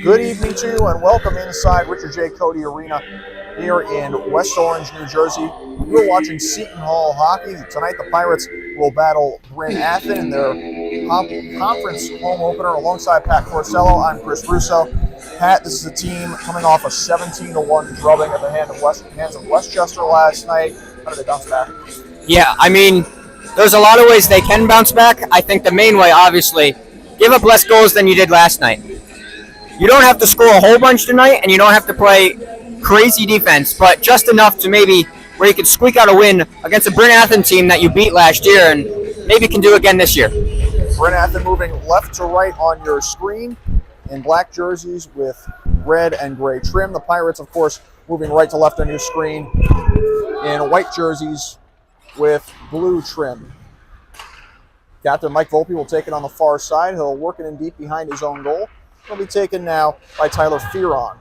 Good evening to you and welcome inside Richard J. Cody Arena here in West Orange, New Jersey. We're watching Seton Hall hockey. Tonight the Pirates will battle Bryn Athyn in their conference home opener alongside Pat Corsello. I'm Chris Russo. Pat, this is a team coming off a 17-1 drubbing at the hands of Westchester last night. How did they bounce back? Yeah, I mean, there's a lot of ways they can bounce back. I think the main way, obviously, give up less goals than you did last night. You don't have to score a whole bunch tonight, and you don't have to play crazy defense, but just enough to maybe where you could squeak out a win against a Bryn Athyn team that you beat last year and maybe can do again this year. Bryn Athyn moving left to right on your screen in black jerseys with red and gray trim. The Pirates, of course, moving right to left on your screen in white jerseys with blue trim. Captain Mike Volpe will take it on the far side. He'll work it in deep behind his own goal. It'll be taken now by Tyler Fearon.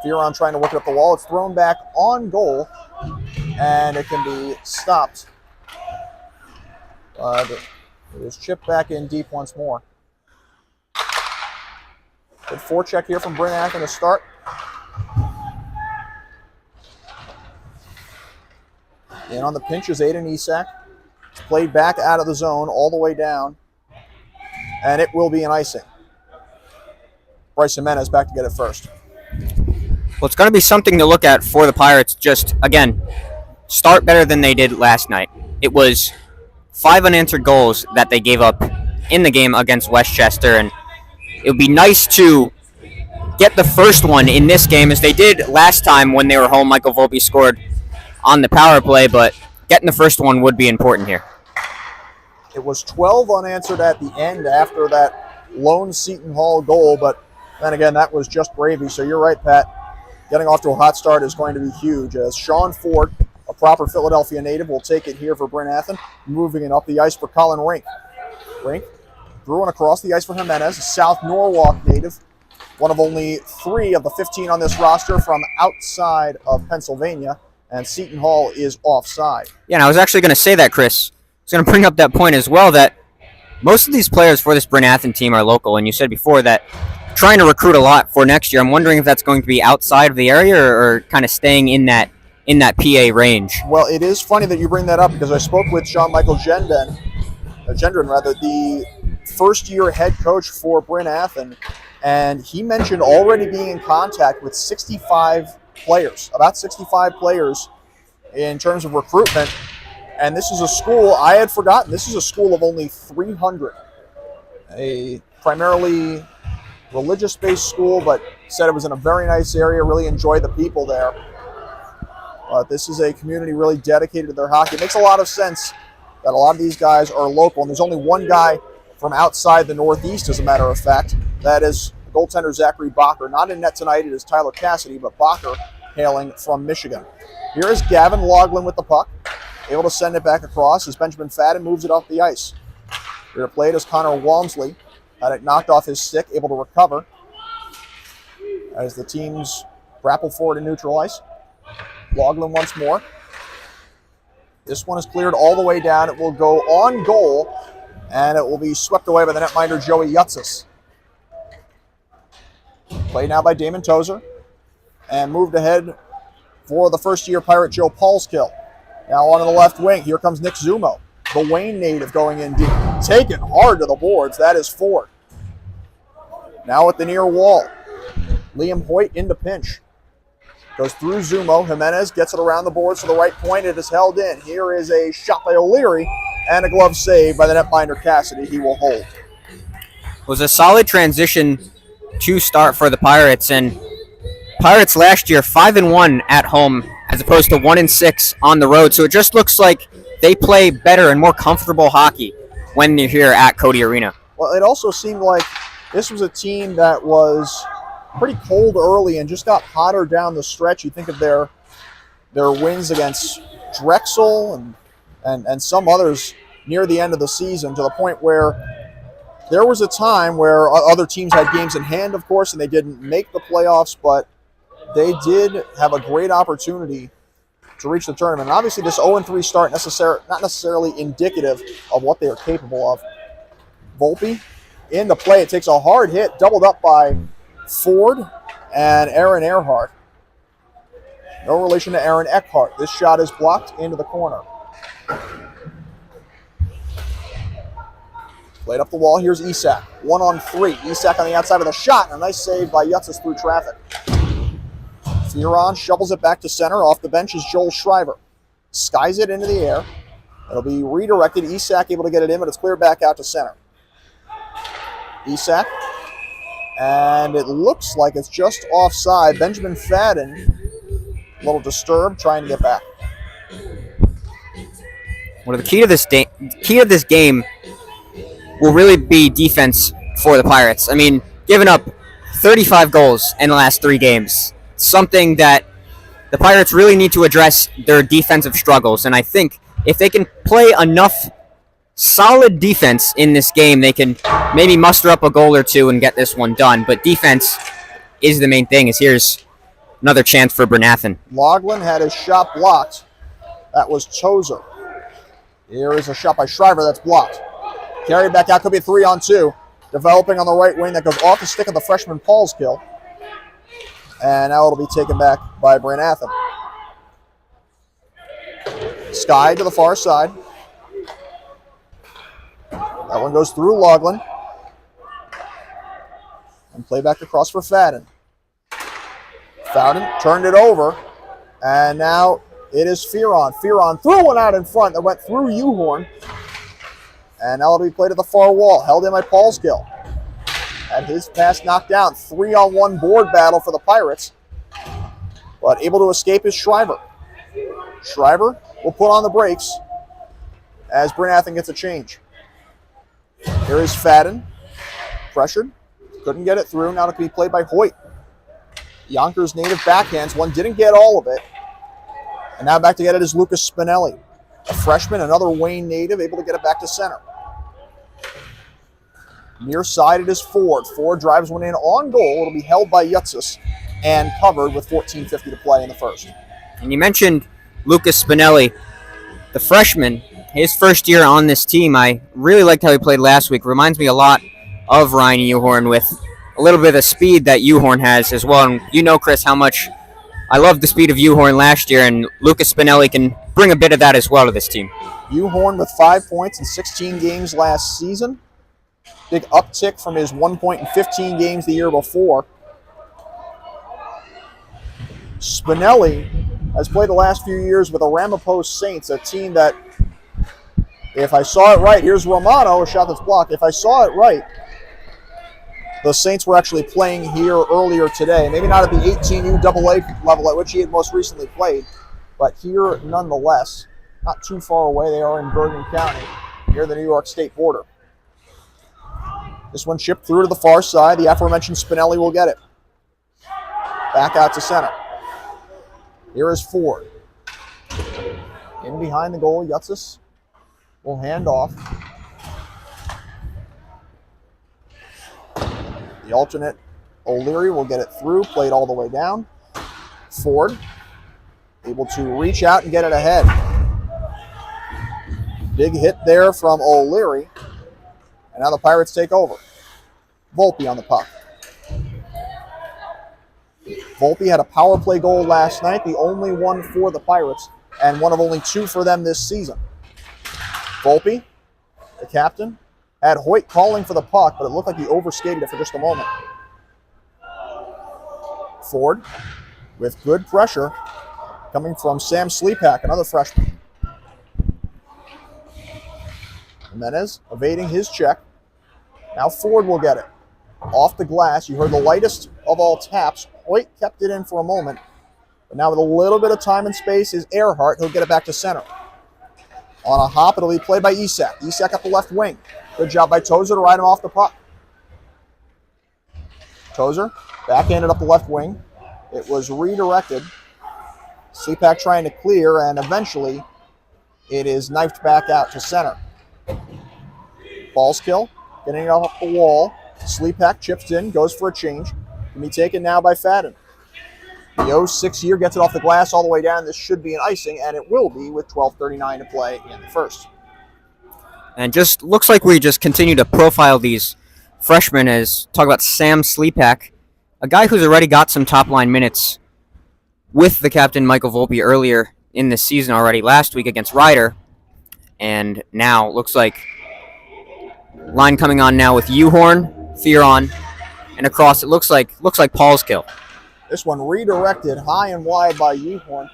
Fearon trying to work it up the wall. It's thrown back on goal, and it can be stopped. It is chipped back in deep once more. Good forecheck here from Bryn Athyn to start. And on the pinch is Aiden Isak. It's played back out of the zone all the way down, and it will be an icing. Bryce Jimenez back to get it first. Well, it's going to be something to look at for the Pirates. Just, again, start better than they did last night. It was 5 unanswered goals that they gave up in the game against Westchester, and it would be nice to get the first one in this game, as they did last time when they were home. Michael Volpe scored on the power play, but getting the first one would be important here. It was 12 unanswered at the end after that lone Seton Hall goal, but then again, that was just gravy. So you're right, Pat. Getting off to a hot start is going to be huge, as Sean Ford, a proper Philadelphia native, will take it here for Bryn Athyn, moving it up the ice for Colin Rink. Rink threw one across the ice for Jimenez, a South Norwalk native, one of only 3 of the 15 on this roster from outside of Pennsylvania, and Seton Hall is offside. Yeah, and I was actually going to say that, Chris. I was going to bring up that point as well, that most of these players for this Bryn Athyn team are local, and you said before that trying to recruit a lot for next year. I'm wondering if that's going to be outside of the area or kind of staying in that PA range. Well, it is funny that you bring that up, because I spoke with Jean-Michael Gendron, the first-year head coach for Bryn Athyn, and he mentioned already being in contact with 65 players, about 65 players in terms of recruitment. And this is a school, I had forgotten, this is a school of only 300. A primarily religious-based school, but said it was in a very nice area, really enjoyed the people there. But this is a community really dedicated to their hockey. It makes a lot of sense that a lot of these guys are local, and there's only one guy from outside the Northeast, as a matter of fact. That is goaltender Zachary Bacher. Not in net tonight, it is Tyler Cassidy, but Bacher hailing from Michigan. Here is Gavin Loughlin with the puck, able to send it back across as Benjamin Fadden moves it off the ice. Here played as Connor Walmsley had it knocked off his stick, able to recover as the teams grapple forward in neutral ice. Loughlin once more. This one is cleared all the way down. It will go on goal, and it will be swept away by the netminder Joey Yutzis. Played now by Damon Tozer, and moved ahead for the first-year Pirate Joe Paulskill. Now on to the left wing. Here comes Nick Zumo, the Wayne native, going in deep. Taken hard to the boards. That is Ford. Now at the near wall. Liam Hoyt into pinch. Goes through Zumo. Jimenez gets it around the boards to the right point. It is held in. Here is a shot by O'Leary and a glove save by the netminder Cassidy. He will hold. It was a solid transition to start for the Pirates, and Pirates last year 5-1 at home as opposed to 1-6 on the road. So it just looks like they play better and more comfortable hockey when they're here at Cody Arena. Well, it also seemed like this was a team that was pretty cold early and just got hotter down the stretch. You think of their wins against Drexel and some others near the end of the season, to the point where there was a time where other teams had games in hand, of course, and they didn't make the playoffs, but they did have a great opportunity to reach the tournament. And obviously, this 0-3 start not necessarily indicative of what they are capable of. Volpe into play. It takes a hard hit, doubled up by Ford and Aaron Earhart. No relation to Aaron Eckhart. This shot is blocked into the corner. Played up the wall. Here's Isak. 1-on-3. Isak on the outside of the shot. A nice save by Yutzis through traffic. Fearon shovels it back to center. Off the bench is Joel Shriver. Skies it into the air. It'll be redirected. Isak able to get it in, but it's cleared back out to center. Isak. And it looks like it's just offside. Benjamin Fadden, a little disturbed, trying to get back. Well, the key to this game will really be defense for the Pirates. I mean, giving up 35 goals in the last 3 games, something that the Pirates really need to address their defensive struggles. And I think if they can play enough solid defense in this game, they can maybe muster up a goal or two and get this one done. But defense is the main thing. Here's another chance for Bryn Athyn. Loughlin had his shot blocked. That was Tozer. Here is a shot by Shriver that's blocked. Carried back out, could be a 3-on-2. Developing on the right wing that goes off the stick of the freshman Paul's kill. And now it'll be taken back by Bryn Athyn. Sky to the far side. That one goes through Loughlin. And play back across for Fadden. Fadden turned it over. And now it is Fearon. Fearon threw one out in front that went through Uhorn. And now it'll be played at the far wall. Held in by Paulskill. Had his pass knocked down. 3-on-1 board battle for the Pirates. But able to escape is Shriver. Shriver will put on the brakes as Bryn Athyn gets a change. Here is Fadden. Pressured. Couldn't get it through. Now it can be played by Hoyt. Yonkers native backhands. One didn't get all of it. And now back to get it is Lucas Spinelli. A freshman, another Wayne native, able to get it back to center. Near side it is Ford. Ford drives one in on goal. It'll be held by Yutzis and covered with 14:50 to play in the first. And you mentioned Lucas Spinelli, the freshman, his first year on this team. I really liked how he played last week. Reminds me a lot of Ryan Uhorn with a little bit of the speed that Uhorn has as well. And you know, Chris, how much I loved the speed of Uhorn last year, and Lucas Spinelli can bring a bit of that as well to this team. Uhorn with 5 points in 16 games last season. Big uptick from his 1 point in 15 games the year before. Spinelli has played the last few years with the Ramapo Saints, a team that, if I saw it right, here's Romano, a shot that's blocked. If I saw it right, the Saints were actually playing here earlier today. Maybe not at the 18U AA level at which he had most recently played, but here nonetheless, not too far away. They are in Bergen County, near the New York State border. This one chipped through to the far side. The aforementioned Spinelli will get it. Back out to center. Here is Ford. In behind the goal, Yutzis will hand off. The alternate, O'Leary, will get it through, played all the way down. Ford, able to reach out and get it ahead. Big hit there from O'Leary. And now the Pirates take over. Volpe on the puck. Volpe had a power play goal last night, the only one for the Pirates, and one of only 2 for them this season. Volpe, the captain, had Hoyt calling for the puck, but it looked like he overskated it for just a moment. Ford, with good pressure, coming from Sam Sleepak, another freshman. Jimenez evading his check. Now Ford will get it. Off the glass, you heard the lightest of all taps. Hoyt kept it in for a moment, but now with a little bit of time and space is Earhart. He'll get it back to center. On a hop, it'll be played by Isak. Isak up the left wing. Good job by Tozer to ride him off the puck. Tozer backhanded up the left wing. It was redirected. Sleepak trying to clear, and eventually it is knifed back out to center. Ball's kill, getting it off the wall. Sleepak chips in, goes for a change. Can be taken now by Fadden. The 06 year gets it off the glass all the way down. This should be an icing, and it will be with 12:39 to play in the first. And just looks like we just continue to profile these freshman is talk about Sam Sleepak, a guy who's already got some top line minutes with the captain Michael Volpe earlier in the season already last week against Ryder, and now looks like line coming on now with Uhorn, Theron, and across it looks like Paul's kill. This one redirected high and wide by Uhorn.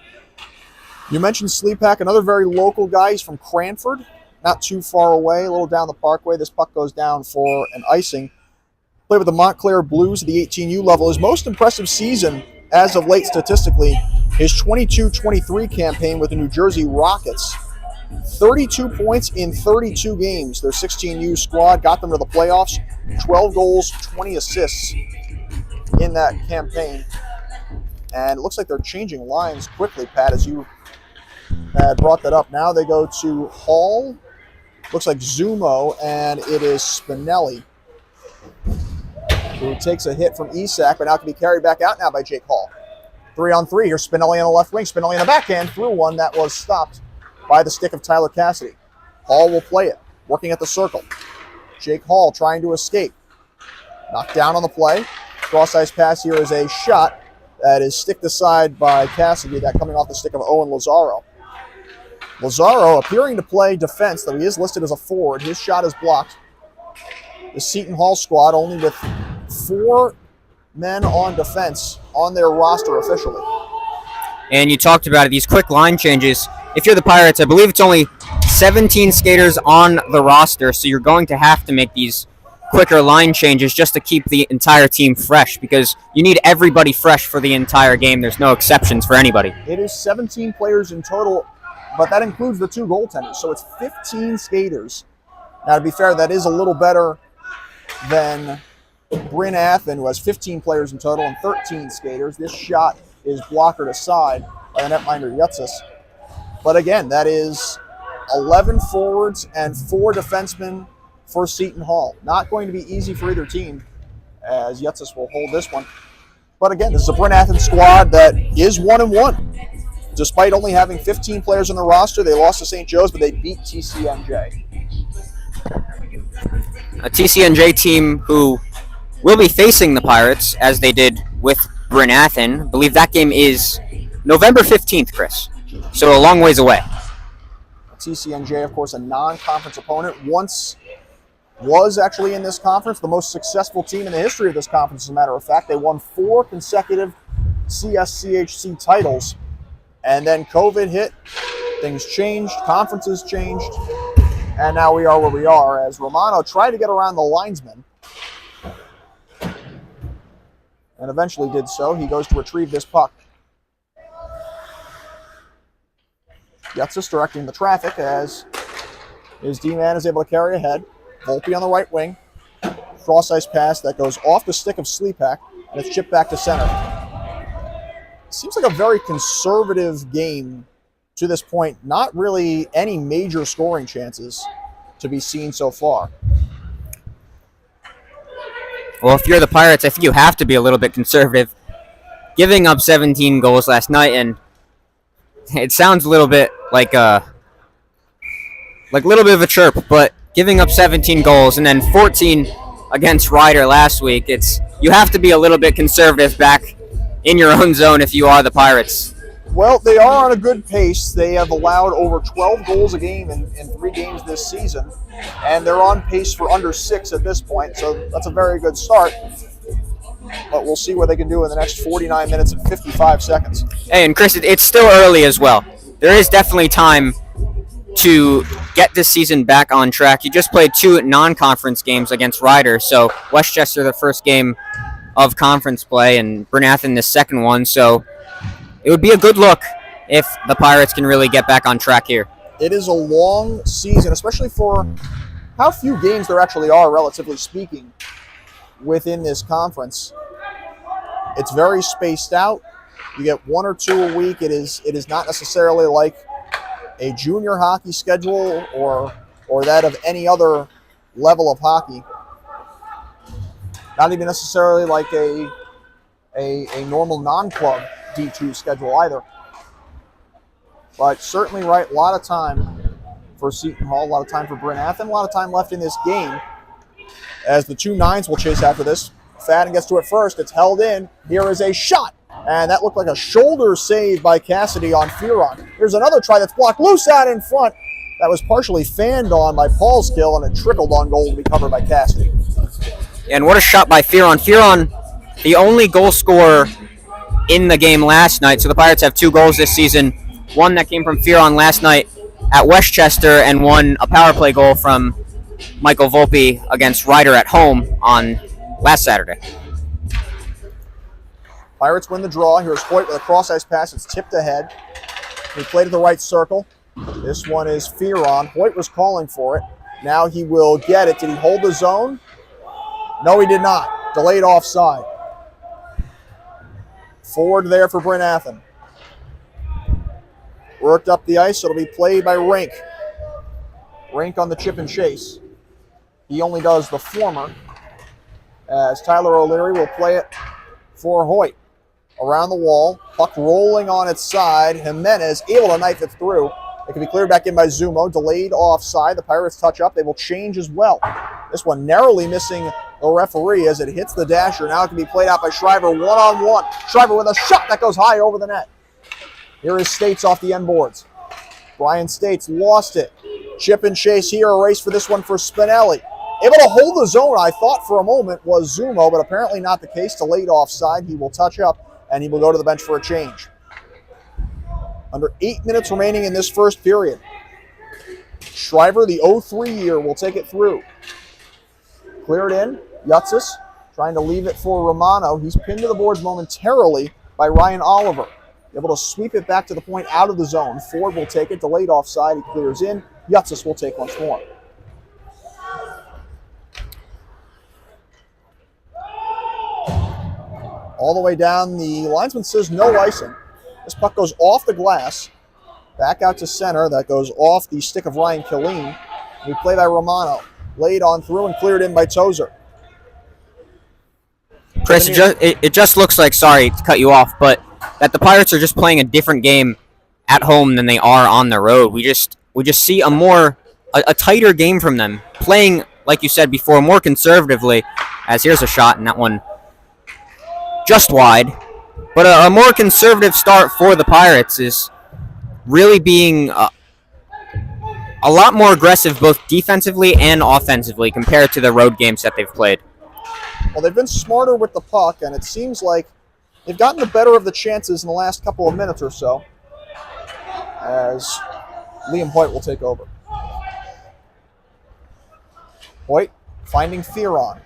You mentioned Sleepak, another very local guy. He's from Cranford, not too far away, a little down the parkway. This puck goes down for an icing. Played with the Montclair Blues at the 18U level. His most impressive season as of late statistically, his 22-23 campaign with the New Jersey Rockets. 32 points in 32 games. Their 16U squad got them to the playoffs. 12 goals, 20 assists in that campaign. And it looks like they're changing lines quickly, Pat, as you had brought that up. Now they go to Hall. Looks like Zumo, and it is Spinelli, who takes a hit from Isak, but now can be carried back out now by Jake Hall. 3-on-3. Here's Spinelli on the left wing. Spinelli in the backhand through one that was stopped by the stick of Tyler Cassidy. Hall will play it, working at the circle. Jake Hall trying to escape. Knocked down on the play. Cross-ice pass here is a shot that is sticked aside by Cassidy, that coming off the stick of Owen Lazaro. Lazaro appearing to play defense, though he is listed as a forward. His shot is blocked. The Seton Hall squad only with 4 men on defense on their roster officially. And you talked about it, these quick line changes. If you're the Pirates, I believe it's only 17 skaters on the roster, so you're going to have to make these quicker line changes just to keep the entire team fresh, because you need everybody fresh for the entire game. There's no exceptions for anybody. It is 17 players in total, but that includes the 2 goaltenders, so it's 15 skaters. Now, to be fair, that is a little better than Bryn Athyn, who has 15 players in total and 13 skaters. This shot is blockered aside by the netminder Yutzis. But again, that is 11 forwards and 4 defensemen for Seton Hall. Not going to be easy for either team, as Yutzis will hold this one. But again, this is a Bryn Athyn squad that is 1-1. Despite only having 15 players on the roster, they lost to St. Joe's, but they beat TCNJ. A TCNJ team who will be facing the Pirates, as they did with Bryn Athyn. I believe that game is November 15th, Chris. So a long ways away. TCNJ, of course, a non-conference opponent. Once was actually in this conference, the most successful team in the history of this conference, as a matter of fact. They won 4 consecutive CSCHC titles. And then COVID hit, things changed, conferences changed, and now we are where we are, as Romano tried to get around the linesman and eventually did so. He goes to retrieve this puck. Yutzis directing the traffic as his D-man is able to carry ahead. Volpe on the right wing. Cross-ice pass that goes off the stick of Sleepak, and it's chipped back to center. Seems like a very conservative game to this point. Not really any major scoring chances to be seen so far. Well, if you're the Pirates, I think you have to be a little bit conservative. Giving up 17 goals last night, and it sounds a little bit like a little bit of a chirp, but giving up 17 goals and then 14 against Ryder last week, you have to be a little bit conservative back in your own zone if you are the Pirates. Well, they are on a good pace. They have allowed over 12 goals a game in 3 games this season, and they're on pace for under 6 at this point, so that's a very good start. But we'll see what they can do in the next 49 minutes and 55 seconds. Hey, and Chris, it's still early as well. There is definitely time to get this season back on track. You just played 2 non-conference games against Ryder, so Westchester the first game of conference play and Bryn Athyn the second one, so it would be a good look if the Pirates can really get back on track here. It is a long season, especially for how few games there actually are, relatively speaking, within this conference. It's very spaced out. You get 1 or 2 a week. It is not necessarily like a junior hockey schedule or that of any other level of hockey. Not even necessarily like a normal non-club D2 schedule either. But certainly right, a lot of time for Seton Hall, a lot of time for Bryn Athyn, a lot of time left in this game. as the 2-9s will chase after this. Fadden gets to it first. It's held in. Here is a shot. And that looked like a shoulder save by Cassidy on Fearon. Here's another try that's blocked loose out in front. That was partially fanned on by Paul's kill, and it trickled on goal to be covered by Cassidy. And what a shot by Fearon. Fearon, the only goal scorer in the game last night. So the Pirates have 2 goals this season. One that came from Fearon last night at Westchester, and a power play goal from Michael Volpe against Ryder at home on last Saturday. Pirates win the draw. Here's Hoyt with a cross-ice pass. It's tipped ahead. He played at the right circle. This one is Fearon. Hoyt was calling for it. Now he will get it. Did he hold the zone? No, he did not. Delayed offside. Forward there for Bryn Athyn. Worked up the ice. It'll be played by Rink. Rink on the chip and chase. He only does the former, as Tyler O'Leary will play it for Hoyt. Around the wall, puck rolling on its side. Jimenez able to knife it through. It can be cleared back in by Zumo. Delayed offside. The Pirates touch up. They will change as well. This one narrowly missing the referee as it hits the dasher. Now it can be played out by Shriver one-on-one. Shriver with a shot that goes high over the net. Here is States off the end boards. Brian States lost it. Chip and chase here. A race for this one for Spinelli. Able to hold the zone, I thought for a moment, was Zumo, but apparently not the case. Delayed offside. He will touch up, and he will go to the bench for a change. Under 8 minutes remaining in this first period. Shriver, the 0-3 year, will take it through. Cleared in. Yutsis trying to leave it for Romano. He's pinned to the boards momentarily by Ryan Oliver. Able to sweep it back to the point out of the zone. Ford will take it. Delayed offside. He clears in. Yutsis will take once more. All the way down, the linesman says no icing. This puck goes off the glass, back out to center. That goes off the stick of Ryan Killeen. We play by Romano. Laid on through and cleared in by Tozer. Chris, it just looks like, sorry to cut you off, but that the Pirates are just playing a different game at home than they are on the road. We just see a tighter game from them, playing, like you said before, more conservatively, as here's a shot, and that one just wide. But a more conservative start for the Pirates is really being a lot more aggressive both defensively and offensively compared to the road games that they've played. Well, they've been smarter with the puck, and it seems like they've gotten the better of the chances in the last couple of minutes or so, as Liam Hoyt will take over. Hoyt finding Fearon.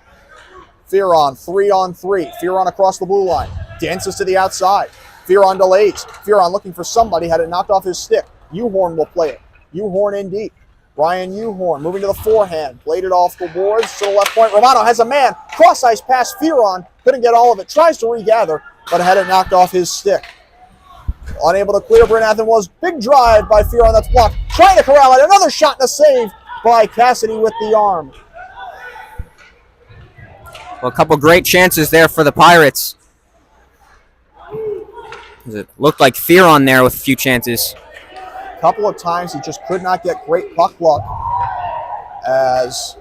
Fearon 3-on-3. Fearon across the blue line. Dances to the outside. Fearon delays. Fearon looking for somebody. Had it knocked off his stick. Uhorn will play it. Uhorn in deep. Ryan Uhorn moving to the forehand. Played it off the boards to the left point. Romano has a man. Cross-ice pass. Fearon couldn't get all of it. Tries to regather, but had it knocked off his stick. Unable to clear. Bryn Athyn was. Big drive by Fearon. That's blocked. Trying to corral it. Another shot and a save by Cassidy with the arm. Well, a couple great chances there for the Pirates. It looked like Fearon there with a few chances. A couple of times he just could not get great puck luck as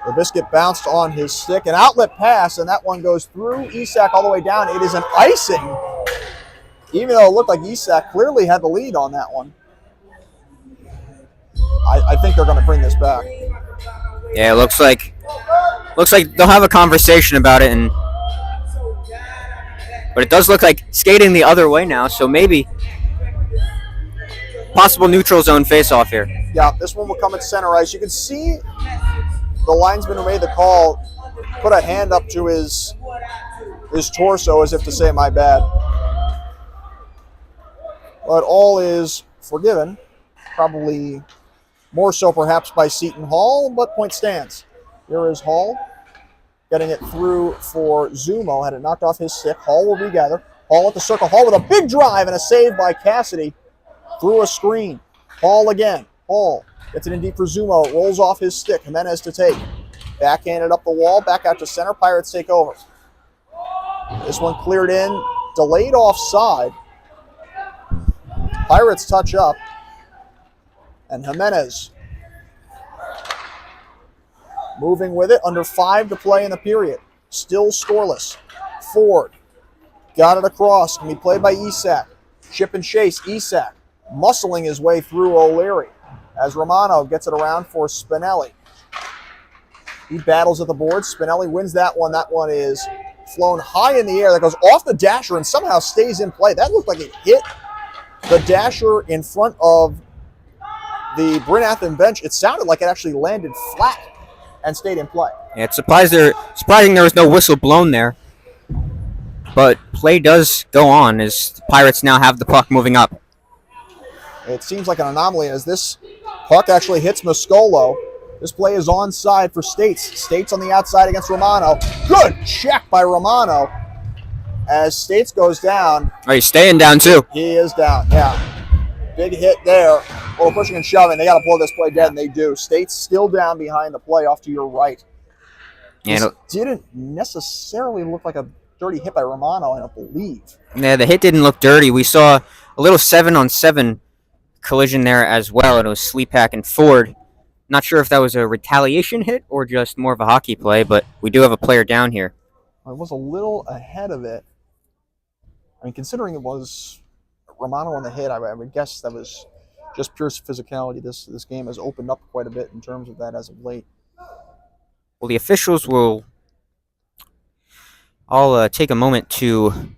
the biscuit bounced on his stick. An outlet pass, and that one goes through Isak all the way down. It is an icing, even though it looked like Isak clearly had the lead on that one. I think they're going to bring this back. Yeah, it looks like they'll have a conversation about it, but it does look like skating the other way now, so maybe possible neutral zone face-off here. Yeah, this one will come at center ice. You can see the linesman who made the call put a hand up to his torso as if to say, my bad. But all is forgiven, probably more so perhaps by Seton Hall, but point stands. Here is Hall, getting it through for Zumo. Had it knocked off his stick. Hall will regather. Hall at the circle. Hall with a big drive and a save by Cassidy through a screen. Hall again. Hall gets it in deep for Zumo. It rolls off his stick. Jimenez to take. Backhanded up the wall. Back out to center. Pirates take over. This one cleared in. Delayed offside. Pirates touch up. And Jimenez moving with it. Under 5 to play in the period. Still scoreless. Ford got it across. Can be played by Isak. Chip and chase. Isak muscling his way through O'Leary as Romano gets it around for Spinelli. He battles at the board. Spinelli wins that one. That one is flown high in the air. That goes off the dasher and somehow stays in play. That looked like it hit the dasher in front of the Bryn Athyn bench. It sounded like it actually landed flat and stayed in play. Yeah, it's surprising there was no whistle blown there. But play does go on as the Pirates now have the puck moving up. It seems like an anomaly as this puck actually hits Muscolo. This play is onside for States. States on the outside against Romano. Good check by Romano as States goes down. Oh, he's staying down too. He is down, yeah. Big hit there. A little pushing and shoving. They got to blow this play dead, and they do. States still down behind the play off to your right. This didn't necessarily look like a dirty hit by Romano, I don't believe. Yeah, the hit didn't look dirty. We saw a little 7-on-7 collision there as well, and it was Sleepak and Ford. Not sure if that was a retaliation hit or just more of a hockey play, but we do have a player down here. I was a little ahead of it. I mean, considering it was Romano on the hit, I would guess that was just pure physicality. This game has opened up quite a bit in terms of that as of late. Well, the officials will... I'll take a moment to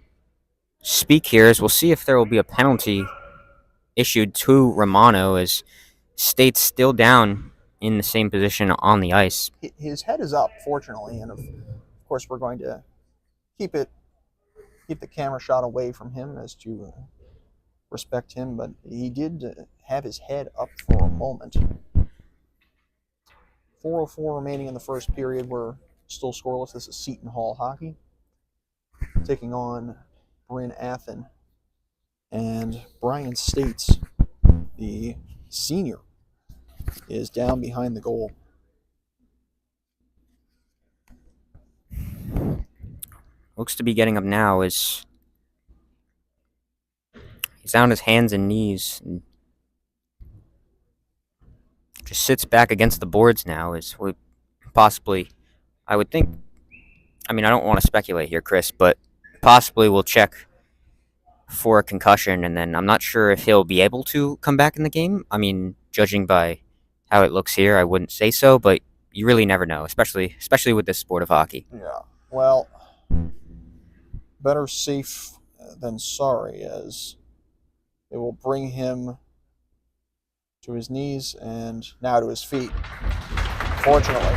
speak here as we'll see if there will be a penalty issued to Romano as State's still down in the same position on the ice. His head is up, fortunately, and of course we're going to keep the camera shot away from him as to respect him, but he did have his head up for a moment. 4:04 remaining in the first period. We're still scoreless. This is Seton Hall hockey, taking on Bryn Athyn. And Brian States, the senior, is down behind the goal. Looks to be getting up now as he's down his hands and knees and just sits back against the boards now as we possibly, I would think, I mean, I don't want to speculate here, Chris, but possibly we'll check for a concussion, and then I'm not sure if he'll be able to come back in the game. I mean, judging by how it looks here, I wouldn't say so, but you really never know, especially with this sport of hockey. Yeah, well, better safe than sorry, as it will bring him to his knees and now to his feet, fortunately.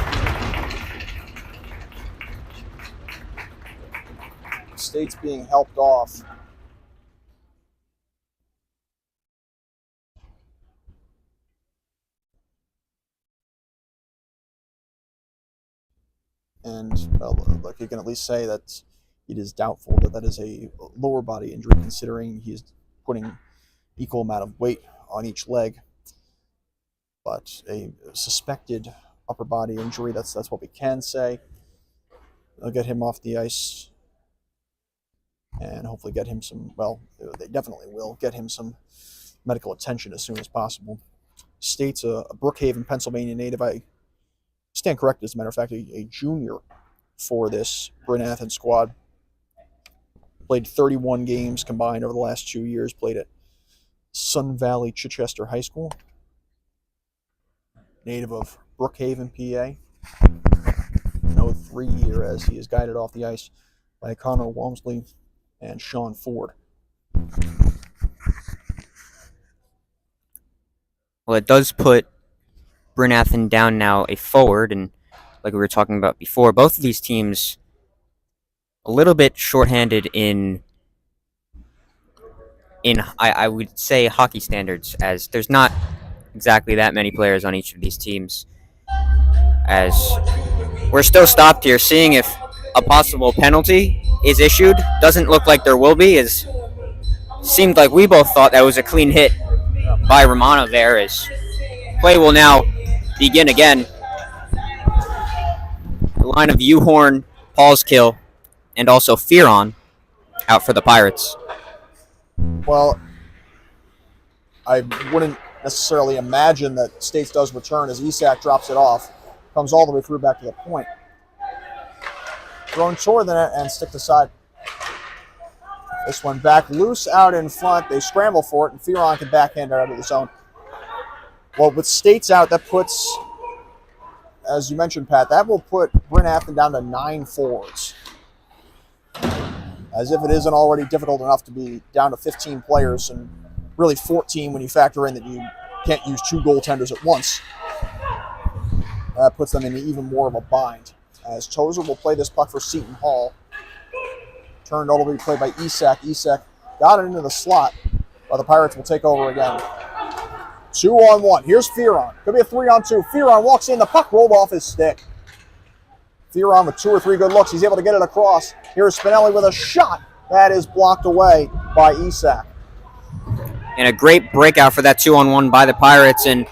State's being helped off. And, well, look, you can at least say that it is doubtful that is a lower body injury, considering he's putting equal amount of weight on each leg. But a suspected upper body injury, that's what we can say. They'll get him off the ice and hopefully get him some, well, they definitely will get him some medical attention as soon as possible. State's a Brookhaven, Pennsylvania native. I stand corrected, as a matter of fact, a junior for this Bryn Athyn squad. Played 31 games combined over the last 2 years. Played at Sun Valley Chichester High School. Native of Brookhaven, PA. No 3 year as he is guided off the ice by Connor Walmsley and Sean Ford. Well, it does put Bryn Athyn down now a forward, and like we were talking about before, both of these teams a little bit shorthanded in I would say hockey standards, as there's not exactly that many players on each of these teams. As we're still stopped here seeing if a possible penalty is issued. Doesn't look like there will be, as seemed like we both thought that was a clean hit by Romano there, as play will now begin again. The line of Uhorn, Paulskill, and also Fearon out for the Pirates. Well, I wouldn't necessarily imagine that States does return as Isak drops it off. comes all the way through back to the point. Thrown toward the net and stick to side. This one back loose out in front. They scramble for it, and Fearon can backhand out of the zone. Well, with States out, that puts, as you mentioned, Pat, that will put Bryn Athyn down to 9 forwards. As if it isn't already difficult enough to be down to 15 players, and really 14 when you factor in that you can't use 2 goaltenders at once. That puts them in even more of a bind. As Tozer will play this puck for Seton Hall. Turned all the way played by Isak. Isak got it into the slot, but the Pirates will take over again. 2-on-1. Here's Fearon. Could be a 3-on-2. Fearon walks in. The puck rolled off his stick. Fearon with 2 or 3 good looks. He's able to get it across. Here's Spinelli with a shot. That is blocked away by Isak. And a great breakout for that 2-on-1 by the Pirates. And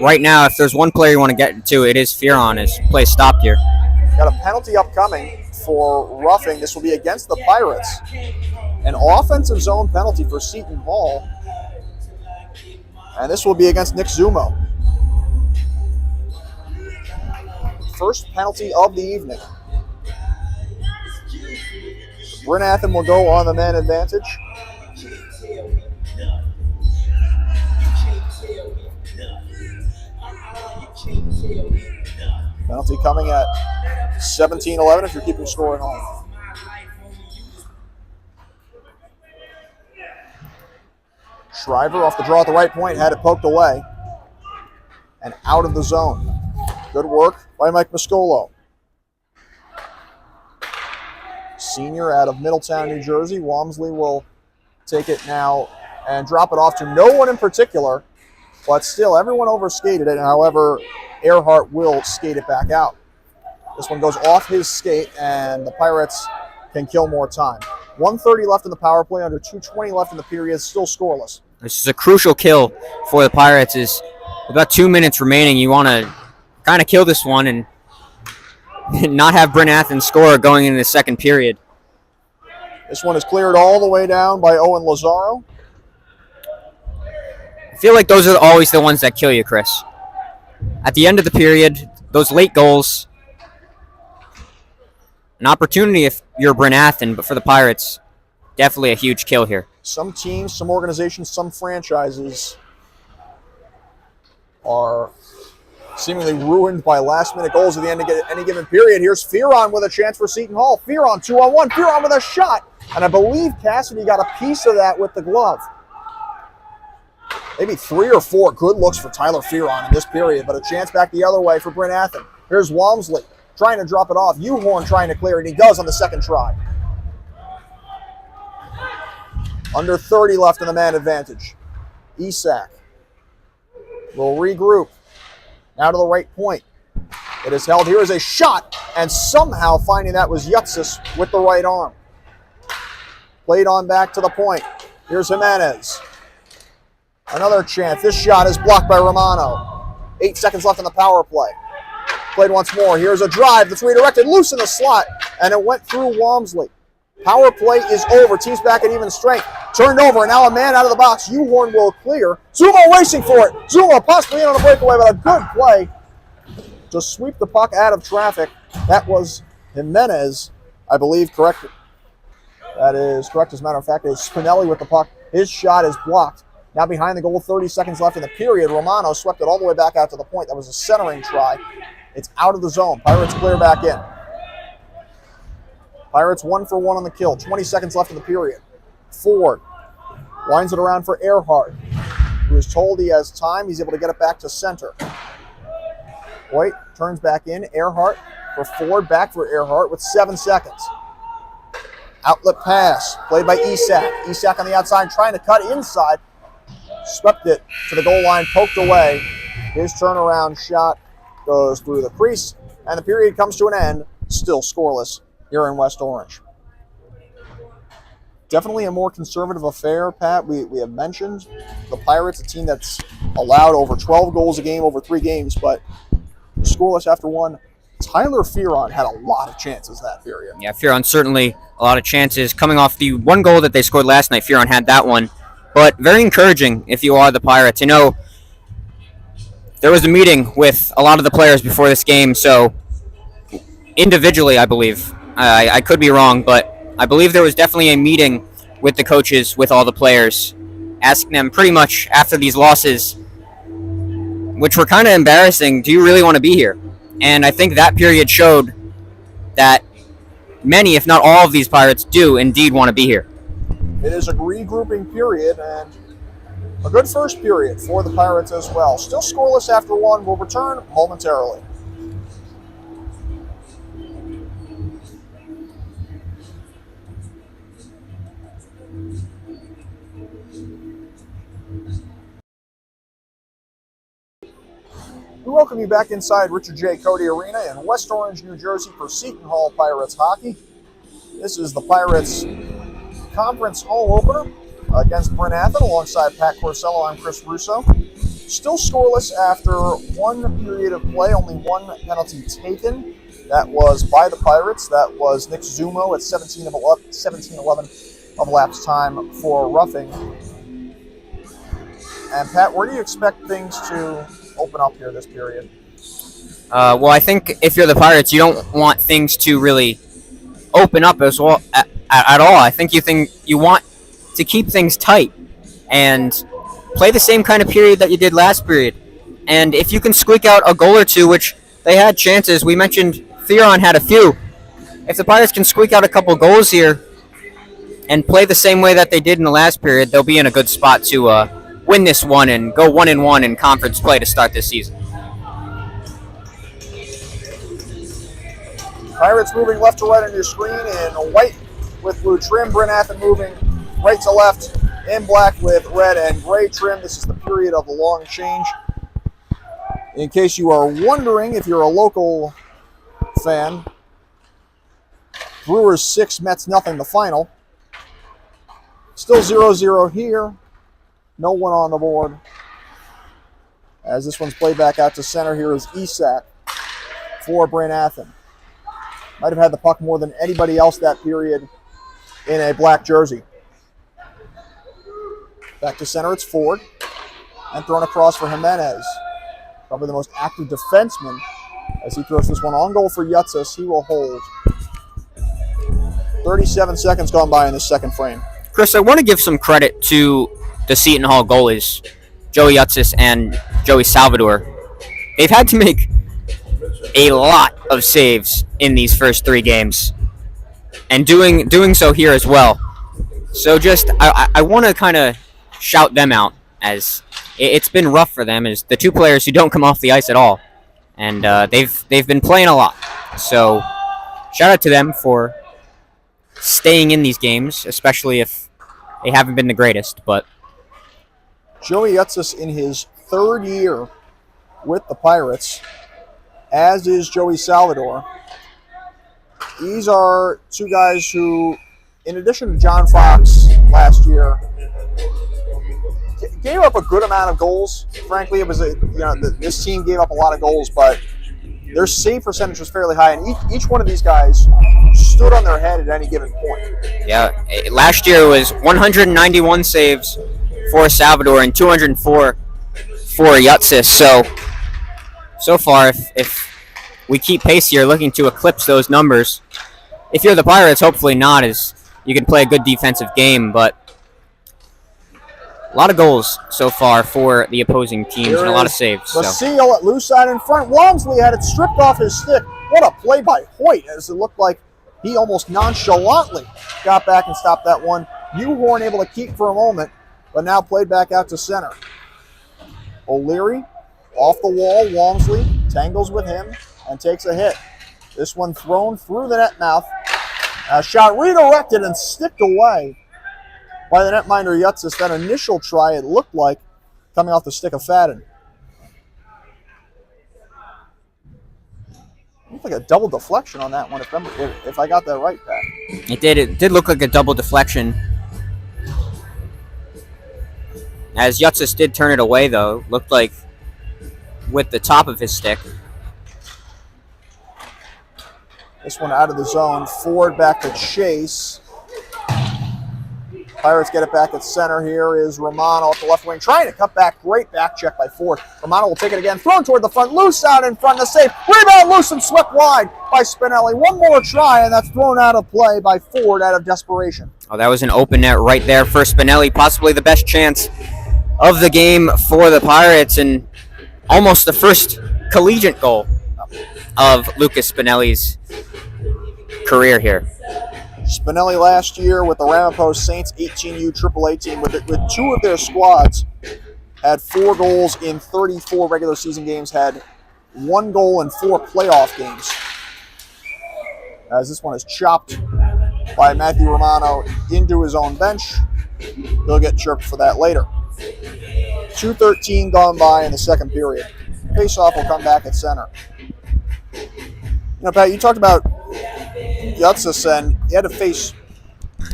right now, if there's one player you want to get to, it is Fearon. His play stopped here. Got a penalty upcoming for roughing. This will be against the Pirates. An offensive zone penalty for Seton Hall. And this will be against Nick Zumo. First penalty of the evening. Bryn Athyn will go on the man advantage. Penalty coming at 17-11 if you're keeping score at home. Shriver off the draw at the right point, had it poked away. And out of the zone. Good work by Mike Mascolo. Senior out of Middletown, New Jersey. Walmsley will take it now and drop it off to no one in particular, but still everyone overskated it. However, Earhart will skate it back out. This one goes off his skate, and the Pirates can kill more time. 1:30 left in the power play, under 2:20 left in the period, still scoreless. This is a crucial kill for the Pirates. Is about 2 minutes remaining. You want to kind of kill this one and not have Bryn Athyn score going into the second period. This one is cleared all the way down by Owen Lazaro. I feel like those are always the ones that kill you, Chris. At the end of the period, those late goals, an opportunity if you're Bryn Athyn, but for the Pirates, definitely a huge kill here. Some teams, some organizations, some franchises are seemingly ruined by last-minute goals at the end of any given period. Here's Fearon with a chance for Seton Hall. Fearon 2-on-1. Fearon with a shot. And I believe Cassidy got a piece of that with the glove. Maybe 3 or 4 good looks for Tyler Fearon in this period, but a chance back the other way for Bryn Athyn. Here's Walmsley trying to drop it off. Uhorn trying to clear it, and he does on the second try. Under 30 left in the man advantage. Isak will regroup. Now to the right point. It is held. Here is a shot, and somehow finding that was Yutsis with the right arm. Played on back to the point. Here's Jimenez. Another chance. This shot is blocked by Romano. 8 seconds left in the power play. Played once more. Here's a drive that's redirected loose in the slot, and it went through Walmsley. Power play is over. Team's back at even strength. Turned over, and now a man out of the box. Uhorn will clear. Zumo racing for it. Zumo possibly in on a breakaway, but a good play to sweep the puck out of traffic. That was Jimenez, I believe, correct. That is correct. As a matter of fact, it's Spinelli with the puck. His shot is blocked. Now behind the goal, 30 seconds left in the period. Romano swept it all the way back out to the point. That was a centering try. It's out of the zone. Pirates clear back in. Pirates 1 for 1 on the kill. 20 seconds left in the period. Ford winds it around for Earhart, who is told he has time. He's able to get it back to center. White turns back in. Earhart for Ford. Back for Earhart with 7 seconds. Outlet pass played by Isak. Isak on the outside trying to cut inside. Swept it to the goal line, poked away. His turnaround shot goes through the crease, and the period comes to an end, still scoreless here in West Orange. Definitely a more conservative affair, Pat. We have mentioned the Pirates, a team that's allowed over 12 goals a game over 3 games, but scoreless after 1. Tyler Fearon had a lot of chances that period. Yeah, Fearon certainly a lot of chances. Coming off the 1 goal that they scored last night, Fearon had that one. But very encouraging if you are the Pirates. You know, there was a meeting with a lot of the players before this game, so individually, I believe. I could be wrong, but I believe there was definitely a meeting with the coaches, with all the players, asking them pretty much after these losses, which were kind of embarrassing, do you really want to be here? And I think that period showed that many, if not all of these Pirates do indeed want to be here. It is a regrouping period and a good first period for the Pirates as well. Still scoreless after one. We'll return momentarily. We welcome you back inside Richard J. Cody Arena in West Orange, New Jersey for Seton Hall Pirates hockey. This is the Pirates conference home opener against Bryn Athyn alongside Pat Corsello. I'm Chris Russo. Still scoreless after one period of play, only one penalty taken. That was by the Pirates. That was Nick Zumo at 17-11 of elapsed time for roughing. And Pat, where do you expect things to open up here this period? Well, I think if you're the Pirates, you don't want things to really open up as well at all. I think you want to keep things tight and play the same kind of period that you did last period. And if you can squeak out a goal or two, which they had chances, we mentioned Theron had a few. If the Pirates can squeak out a couple goals here and play the same way that they did in the last period, they'll be in a good spot to win this one and go 1-1 in conference play to start this season. Pirates moving left to right on your screen in white with blue trim. Bryn Athyn moving right to left in black with red and gray trim. This is the period of the long change. In case you are wondering, if you're a local fan, Brewers 6, Mets nothing, the final. Still 0-0 here. No one on the board. As this one's played back out to center, here is Isak for Bryn Athyn. Might have had the puck more than anybody else that period in a black jersey. Back to center, it's Ford. And thrown across for Jimenez. Probably the most active defenseman as he throws this one on goal for Jutsis. He will hold. 37 seconds gone by in the second frame. Chris, I want to give some credit to the Seton Hall goalies, Joey Jutsis and Joey Salvador. They've had to make a lot of saves in these first three games, and doing so here as well. So I want to kind of shout them out, as it's been rough for them as the two players who don't come off the ice at all, and they've been playing a lot. So shout out to them for staying in these games, especially if they haven't been the greatest. But Joey Jutsis in his third year with the Pirates, as is Joey Salvador. These are two guys who, in addition to John Fox last year, gave up a good amount of goals. Frankly, it was this team gave up a lot of goals, but their save percentage was fairly high, and each one of these guys stood on their head at any given point. Yeah, last year was 191 saves for Salvador and 204 for Jutsis. So far, if we keep pace here, looking to eclipse those numbers. If you're the Pirates, hopefully not, as you can play a good defensive game, but a lot of goals so far for the opposing teams and a lot of saves. The seal at loose side in front. Walmsley had it stripped off his stick. What a play by Hoyt, as it looked like he almost nonchalantly got back and stopped that one. Uhorn able to keep for a moment, but now played back out to center. O'Leary off the wall. Walmsley tangles with him and takes a hit. This one thrown through the net mouth. A shot redirected and sticked away by the netminder Jutsis. That initial try, it looked like coming off the stick of Fadden. It looked like a double deflection on that one, if I got that right, Pat. It did. It did look like a double deflection. As Jutsis did turn it away, though, looked like with the top of his stick. This one out of the zone. Ford back to Chase. Pirates get it back at center. Here is Romano at the left wing, trying to cut back. Great back check by Ford. Romano will take it again, thrown toward the front, loose out in front, the save. Rebound loose and swept wide by Spinelli. One more try, and that's thrown out of play by Ford out of desperation. Oh, that was an open net right there for Spinelli. Possibly the best chance of the game for the Pirates, and almost the first collegiate goal of Lucas Spinelli's career here. Spinelli last year with the Ramapo Saints 18U AAA team with two of their squads had 4 goals in 34 regular season games, had 1 goal in 4 playoff games. As this one is chopped by Matthew Romano into his own bench. He'll get chirped for that later. 2:13 gone by in the second period. Face-off will come back at center. You know, Pat, you talked about Yutzis, and